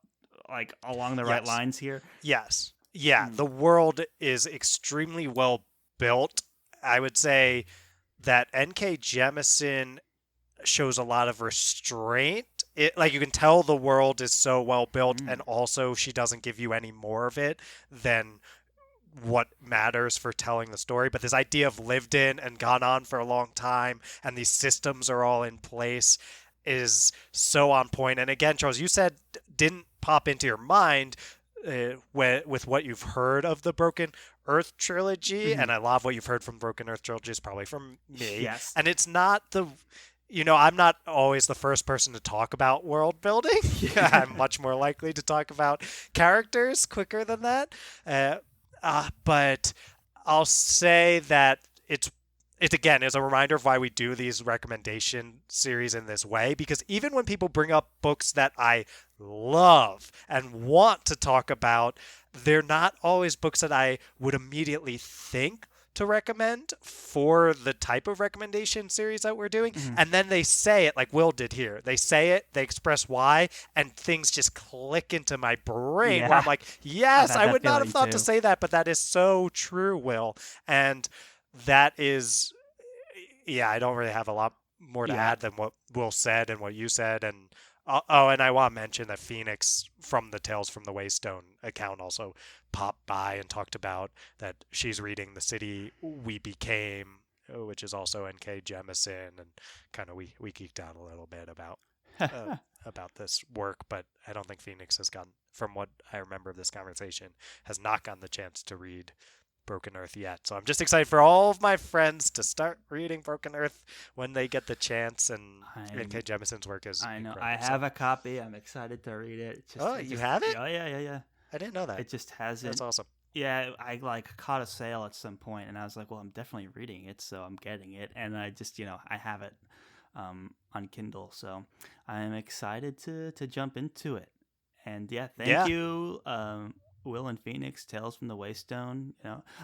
like along the right Yes. lines here? Yes. Yeah. Mm. The world is extremely well built. I would say that N.K. Jemisin shows a lot of restraint. It like you can tell the world is so well built, and Mm. also she doesn't give you any more of it than what matters for telling the story. But this idea of lived in and gone on for a long time, and these systems are all in place, is so on point. And again, Charles, you said didn't pop into your mind with what you've heard of the Broken Earth trilogy, Hmm. and I love what you've heard from Broken Earth trilogy is probably from me. Yes. And it's not the I'm not always the first person to talk about world building. Yeah. I'm much more likely to talk about characters quicker than that. But I'll say that it again is a reminder of why we do these recommendation series in this way, because even when people bring up books that I love and want to talk about, they're not always books that I would immediately think to recommend for the type of recommendation series that we're doing. Hmm. And then they say it like Will did here. They say it, they express why, and things just click into my brain where I'm Yeah. like, I've yes, had I that would not have feeling thought to too. say that, but that is so true, Will. And that is, yeah, I don't really have a lot more to Yeah. add than what Will said and what you said. And oh, and I want to mention that Phoenix from the Tales from the Waystone account also popped by and talked about that she's reading The City We Became, which is also N.K. Jemisin, and kind of we geeked out a little bit uh, about this work, but I don't think Phoenix has gone, from what I remember of this conversation, has not gotten the chance to read Broken Earth yet. So I'm just excited for all of my friends to start reading Broken Earth when they get the chance. And N.K. I'm Jemison's work is I know. I incredible. have a copy. I'm excited to read it. Oh, you have it? Oh yeah. I didn't know that. It just That's hasn't. awesome. Yeah, I like caught a sale at some point, and I was like, well, I'm definitely reading it, so I'm getting it, and I just I have it on Kindle, so I'm excited to jump into it. And yeah, thank Yeah. you, Will and Phoenix, Tales from the Waystone.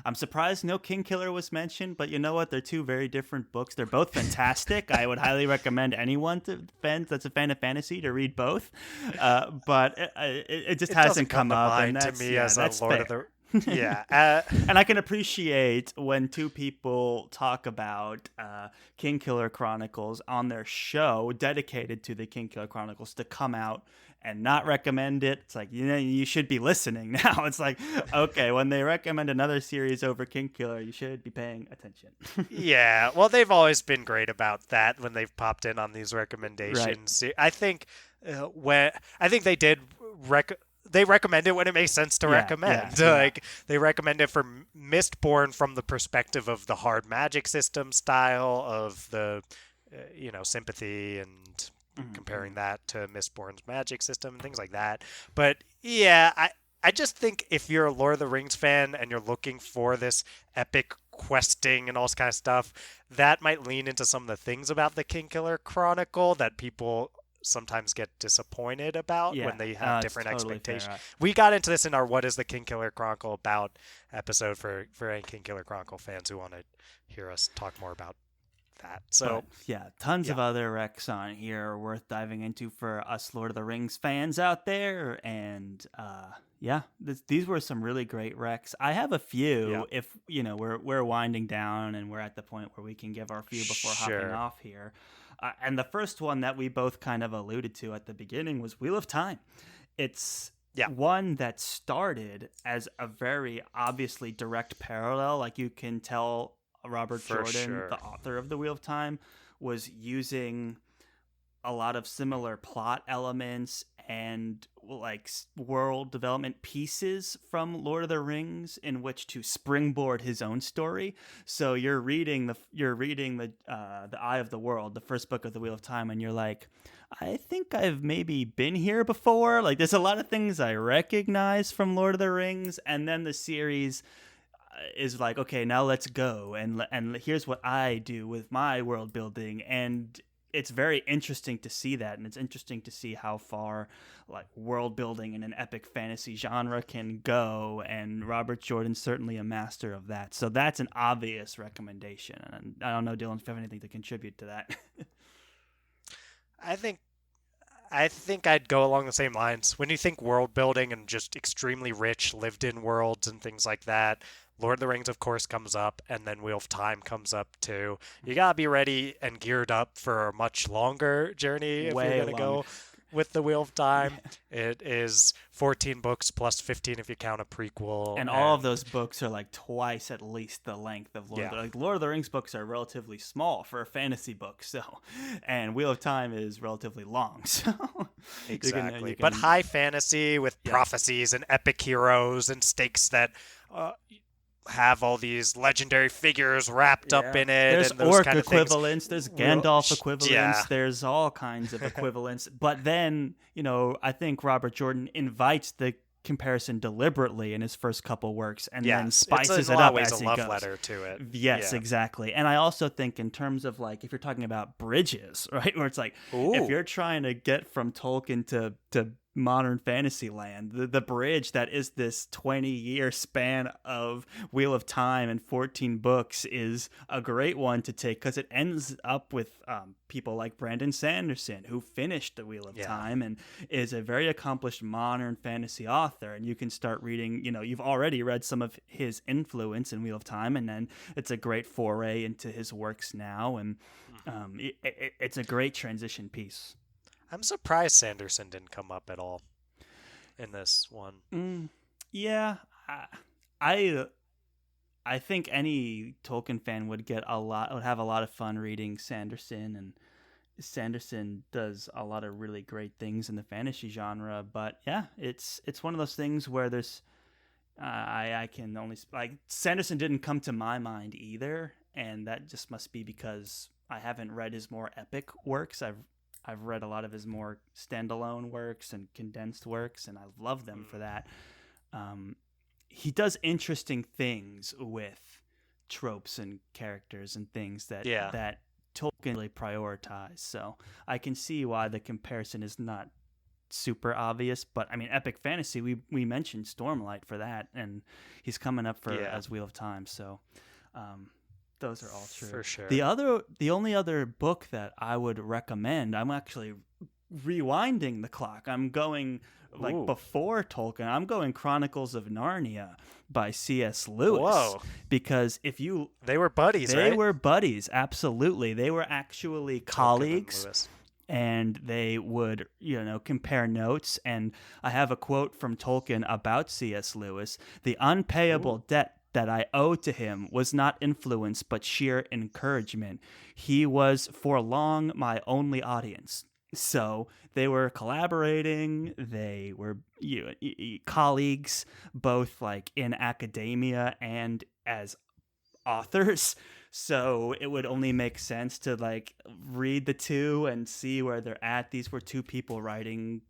I'm surprised no King Killer was mentioned, but you know what? They're two very different books. They're both fantastic. I would highly recommend anyone that's a fan of fantasy to read both. But it just It hasn't doesn't come come to up, and mind to that's me as a that's Lord fair. of the. Yeah. And I can appreciate when two people talk about King Killer Chronicles on their show dedicated to the King Killer Chronicles to come out and not recommend it. It's like, you should be listening now. It's like, okay, when they recommend another series over King Killer, you should be paying attention. Yeah. Well, they've always been great about that when they've popped in on these Right. recommendations. I think they did they recommend it when it makes sense to recommend. Yeah. Like they recommend it for Mistborn from the perspective of the hard magic system style of the sympathy and comparing Mm-hmm. that to Mistborn's magic system and things like that. But yeah, I just think if you're a Lord of the Rings fan and you're looking for this epic questing and all this kind of stuff, that might lean into some of the things about the Kingkiller Chronicle that people sometimes get disappointed about Yeah, when they have it's different totally expectations. fair. We got into this in our "What is the Kingkiller Chronicle About" episode for any Kingkiller Chronicle fans who want to hear us talk more about that. So But yeah, tons yeah, of other recs on here are worth diving into for us Lord of the Rings fans out there. And yeah, these were some really great recs. I have a yeah, few. If we're winding down and we're at the point where we can give our few before hopping sure, off here. And the first one that we both kind of alluded to at the beginning was Wheel of Time. It's yeah, one that started as a very obviously direct parallel. Like you can tell Robert for Jordan, the sure. author of The Wheel of Time, was using a lot of similar plot elements and like world development pieces from Lord of the Rings in which to springboard his own story. So you're reading the Eye of the World, the first book of the Wheel of Time, and you're like, I think I've maybe been here before. Like there's a lot of things I recognize from Lord of the Rings, and then the series is like, okay, now let's go and here's what I do with my world building. And it's very interesting to see that, and it's interesting to see how far like world building in an epic fantasy genre can go, and Robert Jordan's certainly a master of that. So that's an obvious recommendation, and I don't know, Dylan, if you have anything to contribute to that. I think I think I'd go along the same lines. When you think world building and just extremely rich lived in worlds and things like that, Lord of the Rings, of course, comes up, and then Wheel of Time comes up too. You gotta be ready and geared up for a much longer journey if you're Way gonna longer. go with the Wheel of Time. Yeah. It is 14 books plus 15 if you count a prequel, And all of those and books are like twice at least the length of yeah, Lord of the Rings books are relatively small for a fantasy book, so and Wheel of Time is relatively long, so you exactly. But can high fantasy with yeah. prophecies and epic heroes and stakes that uh, have all these legendary figures wrapped up Yeah. in it There's and those orc kind of things. equivalents, there's Real, Gandalf equivalents, yeah, there's all kinds of equivalents. But then, I think Robert Jordan invites the comparison deliberately in his first couple works and then yes, it's in spices a it lot of up ways a as he love goes. letter to it. Yes, Yeah. exactly. And I also think in terms of like if you're talking about bridges, right? Where it's like if Ooh, you're trying to get from Tolkien to modern fantasy land, the bridge that is this 20-year span of Wheel of Time and 14 books is a great one to take because it ends up with people like Brandon Sanderson, who finished the Wheel of yeah. Time and is a very accomplished modern fantasy author. And you can start reading, you've already read some of his influence in Wheel of Time, and then it's a great foray into his works now. And Mhm. it's a great transition piece. I'm surprised Sanderson didn't come up at all in this one. Mm, yeah, I I think any Tolkien fan would have a lot of fun reading Sanderson, and Sanderson does a lot of really great things in the fantasy genre. But yeah, it's one of those things where there's I can only like Sanderson didn't come to my mind either, and that just must be because I haven't read his more epic works. I've read a lot of his more standalone works and condensed works, and I love them for Mm, that. Um, he does interesting things with tropes and characters and things yeah. that Tolkien really prioritized. So I can see why the comparison is not super obvious. But I mean, epic fantasy. We mentioned Stormlight for that, and he's coming up for Yeah. as Wheel of Time. So um, those are all true. For sure. The only other book that I would recommend, I'm actually rewinding the clock. I'm going like Ooh. before Tolkien. I'm going Chronicles of Narnia by C.S. Lewis Whoa. because if you They were buddies, they right? were buddies, absolutely. They were actually Tolkien and colleagues, Lewis. and they would, compare notes. And I have a quote from Tolkien about C.S. Lewis: "The Ooh. unpayable debt that I owe to him was not influence but sheer encouragement. He was for long my only audience." So they were collaborating. They were colleagues, both like in academia and as authors. So it would only make sense to like read the two and see where they're at. These were two people writing,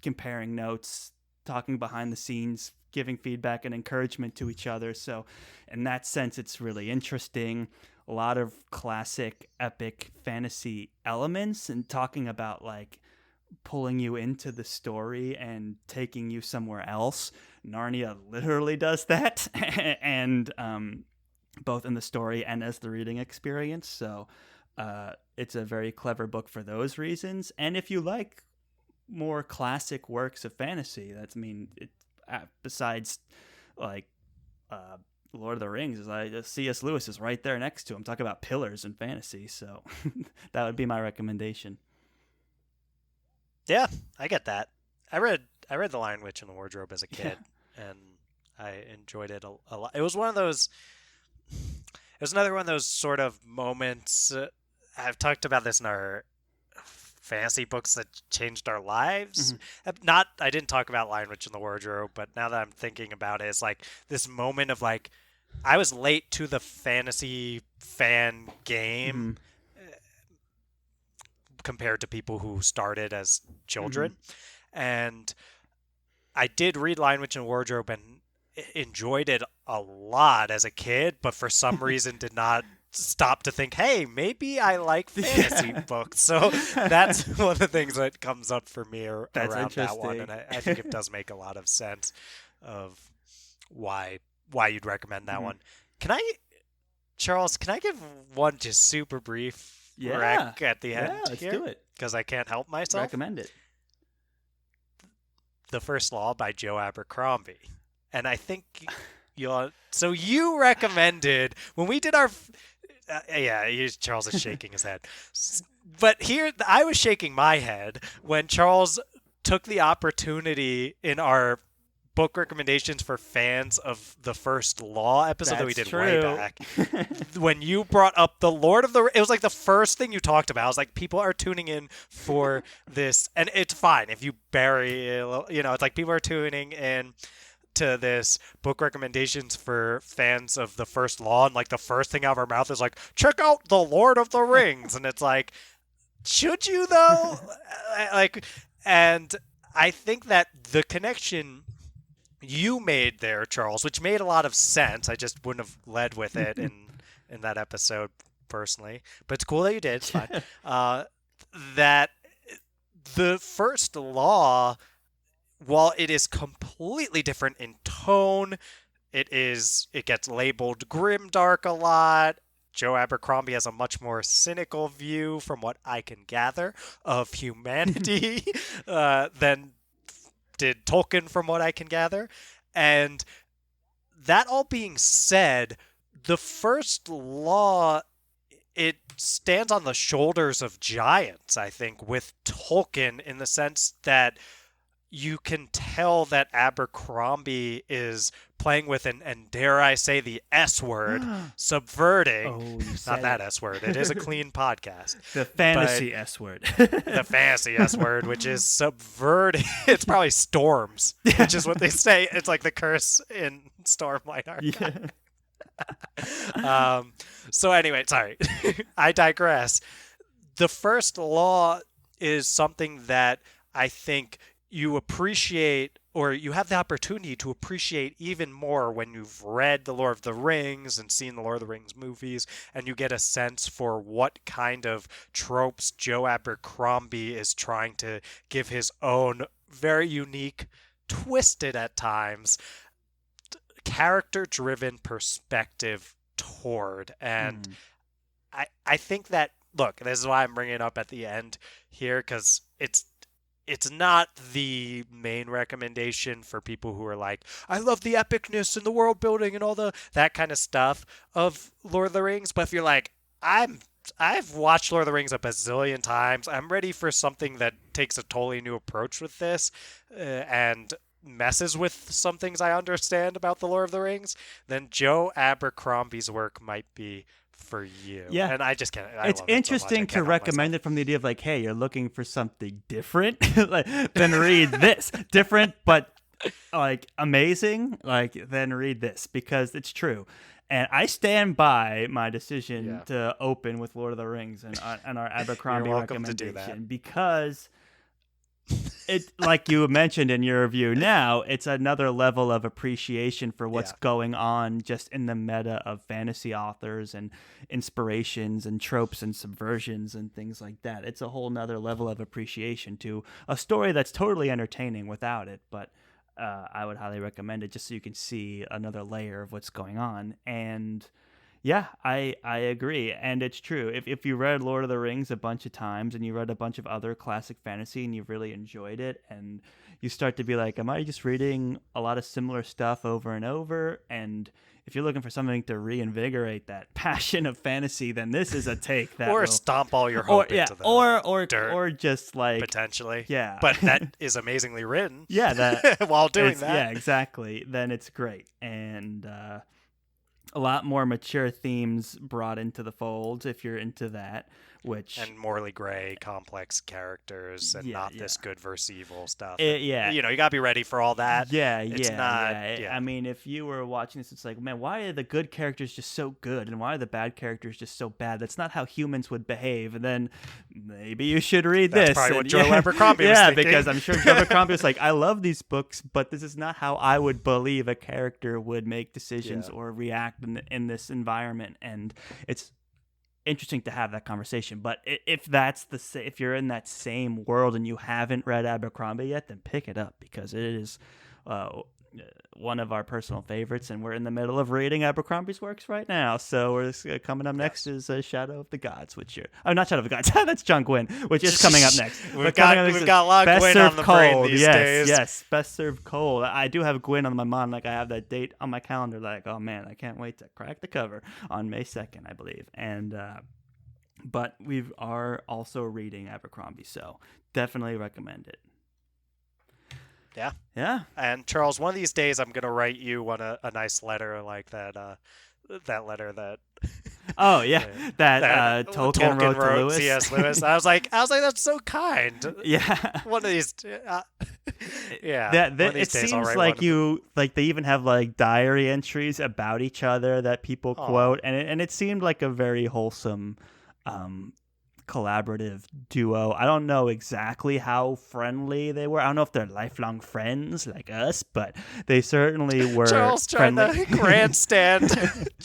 comparing notes, talking behind the scenes, giving feedback and encouragement to each other. So in that sense, it's really interesting. A lot of classic epic fantasy elements and talking about like pulling you into the story and taking you somewhere else. Narnia literally does that. And both in the story and as the reading experience. So it's a very clever book for those reasons. And if you like more classic works of fantasy, that's, I mean, besides like Lord of the Rings, C.S. Lewis is right there next to him. Talk about pillars in fantasy. So that would be my recommendation. Yeah, I get that. I read The Lion, Witch, and the Wardrobe as a kid, and I enjoyed it a lot. It was one of those. It was another one of those sort of moments. I've talked about this in our fantasy books that changed our lives. Not, I didn't talk about Lion, Witch, and the Wardrobe, but now that I'm thinking about it, it's like this moment of like, I was late to the fantasy fan game compared to people who started as children. And I did read Lion, Witch, and Wardrobe and enjoyed it a lot as a kid, but for some reason did not stop to think, hey, maybe I like fantasy books. So that's one of the things that comes up for me around that one. And I think it does make a lot of sense of why you'd recommend that one. Charles, can I give one just super brief rec at the end let's here? do it. Because I can't help myself. Recommend it. The First Law by J.R.R. And I think so you recommended when we did our Charles is shaking his head, but here I was shaking my head when Charles took the opportunity in our book recommendations for fans of the First Law episode that we did way back, when you brought up the Lord of the, it was like the first thing you talked about. I was like, people are tuning in for this, and it's fine if you bury it, it's like people are tuning in to this book recommendations for fans of the First Law, and like the first thing out of our mouth is like, check out the Lord of the Rings, and it's like, should you though? And I think that the connection you made there, Charles, which made a lot of sense, I just wouldn't have led with it in that episode personally, but it's cool that you did. It's fine. That the First Law, while it is completely different in tone, it gets labeled grimdark a lot. Joe Abercrombie has a much more cynical view, from what I can gather, of humanity than did Tolkien, from what I can gather. And that all being said, the First Law, it stands on the shoulders of giants, I think, with Tolkien, in the sense that you can tell that Abercrombie is playing with, and dare I say the S word, subverting. Oh, not that S word. It is a clean podcast. The fantasy S word. The fantasy S word, which is subverting. It's probably storms, which is what they say. It's like the curse in Stormlight Archive. So anyway, sorry. I digress. The First Law is something that I think you appreciate, or you have the opportunity to appreciate even more when you've read The Lord of the Rings and seen the Lord of the Rings movies, and you get a sense for what kind of tropes Joe Abercrombie is trying to give his own very unique, twisted at times, character-driven perspective toward. And I think that, look, this is why I'm bringing it up at the end here, because it's not the main recommendation for people who are like, I love the epicness and the world building and all that kind of stuff of Lord of the Rings. But if you're like, I've watched Lord of the Rings a bazillion times, I'm ready for something that takes a totally new approach with this and messes with some things I understand about the Lord of the Rings, then Joe Abercrombie's work might be for you. Yeah. And I just can't. It's interesting to recommend it from the idea of like, hey, you're looking for something different, then read this. Different, but like amazing, like then read this, because it's true. And I stand by my decision Yeah. to open with Lord of the Rings and our Abercrombie You're welcome to do that. recommendation because it, like you mentioned in your review now, it's another level of appreciation for what's Yeah. going on just in the meta of fantasy authors and inspirations and tropes and subversions and things like that. It's a whole nother level of appreciation to a story that's totally entertaining without it, but I would highly recommend it just so you can see another layer of what's going on. And yeah, I agree. And it's true. If you read Lord of the Rings a bunch of times and you read a bunch of other classic fantasy and you really enjoyed it, and you start to be like, am I just reading a lot of similar stuff over and over? And if you're looking for something to reinvigorate that passion of fantasy, then this is a take that Or will, stomp all your hope into the dirt, or just like potentially. yeah. But that is amazingly written. Yeah, that while doing that. yeah, exactly. Then it's great. And a lot more mature themes brought into the fold if you're into that, which and morally gray, complex characters, and not this good versus evil stuff. Yeah, you gotta be ready for all that. It's not. I mean, if you were watching this, it's like, man, why are the good characters just so good, and why are the bad characters just so bad? That's not how humans would behave. And then maybe you should read That's this. probably what Joe Abercrombie was thinking. Because I'm sure Joe Abercrombie was like, I love these books, but this is not how I would believe a character would make decisions or react in this environment. And it's interesting to have that conversation. But if you're in that same world and you haven't read Abercrombie yet, then pick it up because it is one of our personal favorites, and we're in the middle of reading Abercrombie's works right now. So we're coming up next is Shadow of the Gods, which not Shadow of the Gods. That's John Gwynne, which is coming up next. we've got a lot of Gwynne on the brain these days. Yes, Best Served Cold. I do have Gwynne on my mind. Like I have that date on my calendar. Like, oh man, I can't wait to crack the cover on May 2nd, I believe. And but we are also reading Abercrombie, so definitely recommend it. Yeah. And Charles, one of these days I'm gonna write you a nice letter like that. That letter that. Oh yeah, that Tolkien wrote to Lewis. C.S. Lewis. I was like, that's so kind. Yeah. One of these. Yeah. It seems like they even have like diary entries about each other that people quote, and it seemed like a very wholesome collaborative duo. I don't know exactly how friendly they were. I don't know if they're lifelong friends like us, but they certainly were. Charles friendly. trying to grandstand.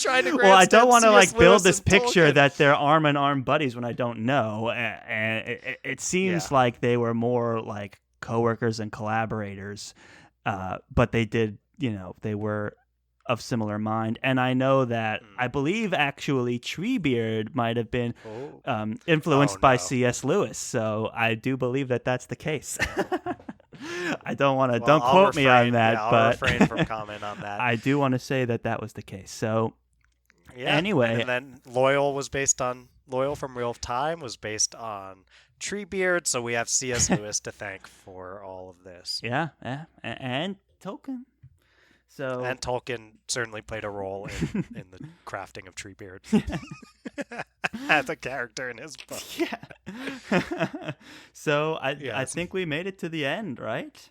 Well, I don't want to like build this picture that they're arm in arm buddies when I don't know. And it seems like they were more like coworkers and collaborators, but they did, they were of similar mind. And I know that I believe actually Treebeard might have been influenced by C.S. Lewis. So I do believe that that's the case. I don't want to, don't quote me on that, but I'll refrain from comment on that. I do want to say that that was the case. So anyway. And then Loyal from Real Time was based on Treebeard. So we have C.S. Lewis to thank for all of this. Yeah. And Tolkien. And Tolkien certainly played a role in the crafting of Treebeard as a character in his book. Yeah. So I think we made it to the end, right?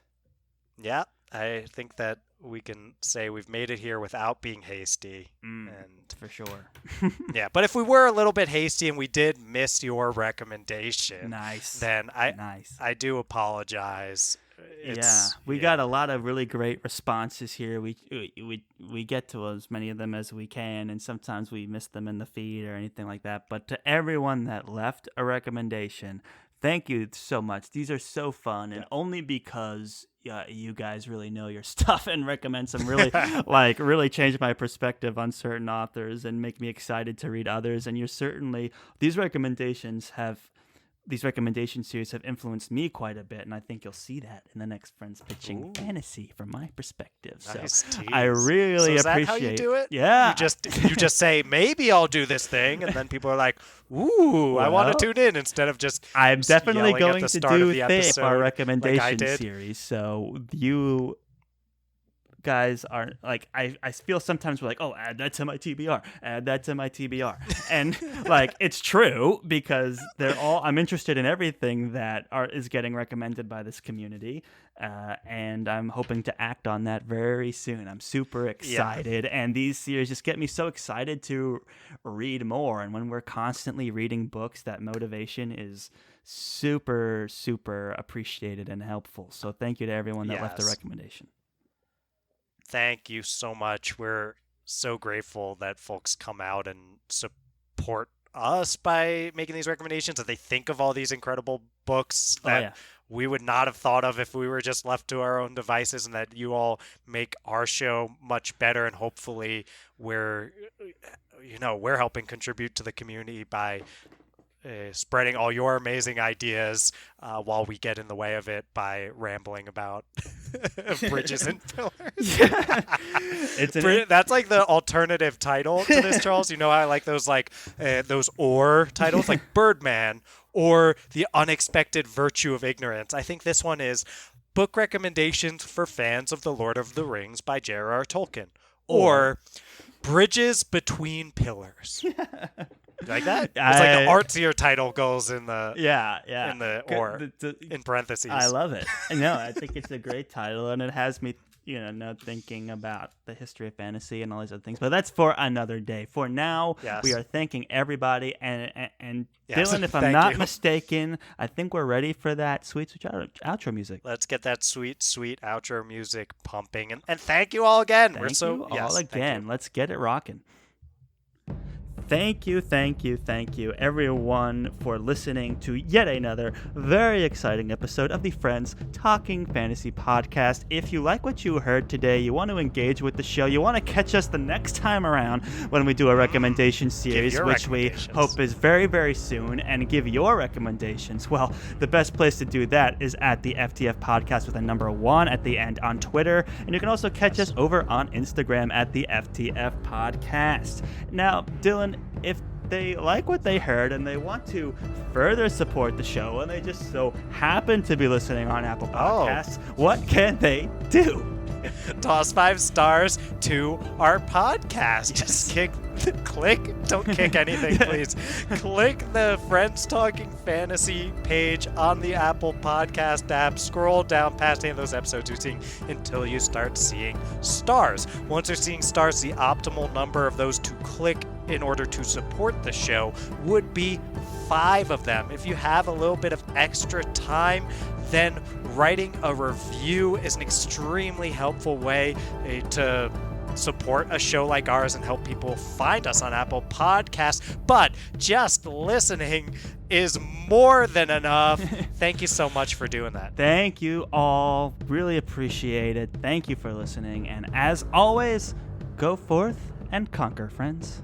Yeah, I think that we can say we've made it here without being hasty. And for sure. Yeah, but if we were a little bit hasty and we did miss your recommendation, then I do apologize. We got a lot of really great responses here. We get to as many of them as we can, and sometimes we miss them in the feed or anything like that. But to everyone that left a recommendation, thank you so much. These are so fun, and only because you guys really know your stuff and recommend some really really change my perspective on certain authors and make me excited to read others. And these recommendation series have influenced me quite a bit, and I think you'll see that in the next Friends Pitching Fantasy from my perspective. Nice so I really is appreciate. That how you do it? Yeah. You just say maybe I'll do this thing, and then people are like, "Ooh, I want to tune in," instead of just. I'm definitely going to do our recommendation series. So you guys are like, I feel sometimes we're like, oh, add that to my TBR, add that to my TBR. And like, it's true because I'm interested in everything that is getting recommended by this community. And I'm hoping to act on that very soon. I'm super excited. Yeah. And these series just get me so excited to read more. And when we're constantly reading books, that motivation is super, super appreciated and helpful. So thank you to everyone that left a recommendation. Thank you so much. We're so grateful that folks come out and support us by making these recommendations, that they think of all these incredible books that we would not have thought of if we were just left to our own devices, and that you all make our show much better. And hopefully we're helping contribute to the community by spreading all your amazing ideas while we get in the way of it by rambling about bridges and pillars. That's like the alternative title to this, Charles. You know how I like those those or titles like Birdman or The Unexpected Virtue of Ignorance. I think this one is Book Recommendations for Fans of The Lord of the Rings by J.R.R. Tolkien, or Bridges Between Pillars. Like that? It's like an artsier title goes in the in the or in parentheses. I love it. No, I think it's a great title, and it has me now thinking about the history of fantasy and all these other things. But that's for another day. For now, we are thanking everybody, and Dylan, if I'm not mistaken, I think we're ready for that sweet outro music. Let's get that sweet outro music pumping, and thank you all again. Thank you all again. Let's get it rocking. Thank you, everyone, for listening to yet another very exciting episode of the Friends Talking Fantasy Podcast. If you like what you heard today, you want to engage with the show, you want to catch us the next time around when we do a recommendation series, which we hope is very, very soon, and give your recommendations, well, the best place to do that is at the FTF Podcast with a number 1 at the end on Twitter, and you can also catch us over on Instagram at the FTF Podcast. Now, Dylan, if they like what they heard and they want to further support the show and they just so happen to be listening on Apple Podcasts, what can they do? Toss 5 stars to our podcast. Just click, don't kick anything, please. Click the Friends Talking Fantasy page on the Apple Podcast app. Scroll down past any of those episodes you're seeing until you start seeing stars. Once you're seeing stars, the optimal number of those to click in order to support the show would be 5 of them. If you have a little bit of extra time, then writing a review is an extremely helpful way to support a show like ours and help people find us on Apple Podcasts. But just listening is more than enough. Thank you so much for doing that. Thank you all. Really appreciate it. Thank you for listening. And as always, go forth and conquer, friends.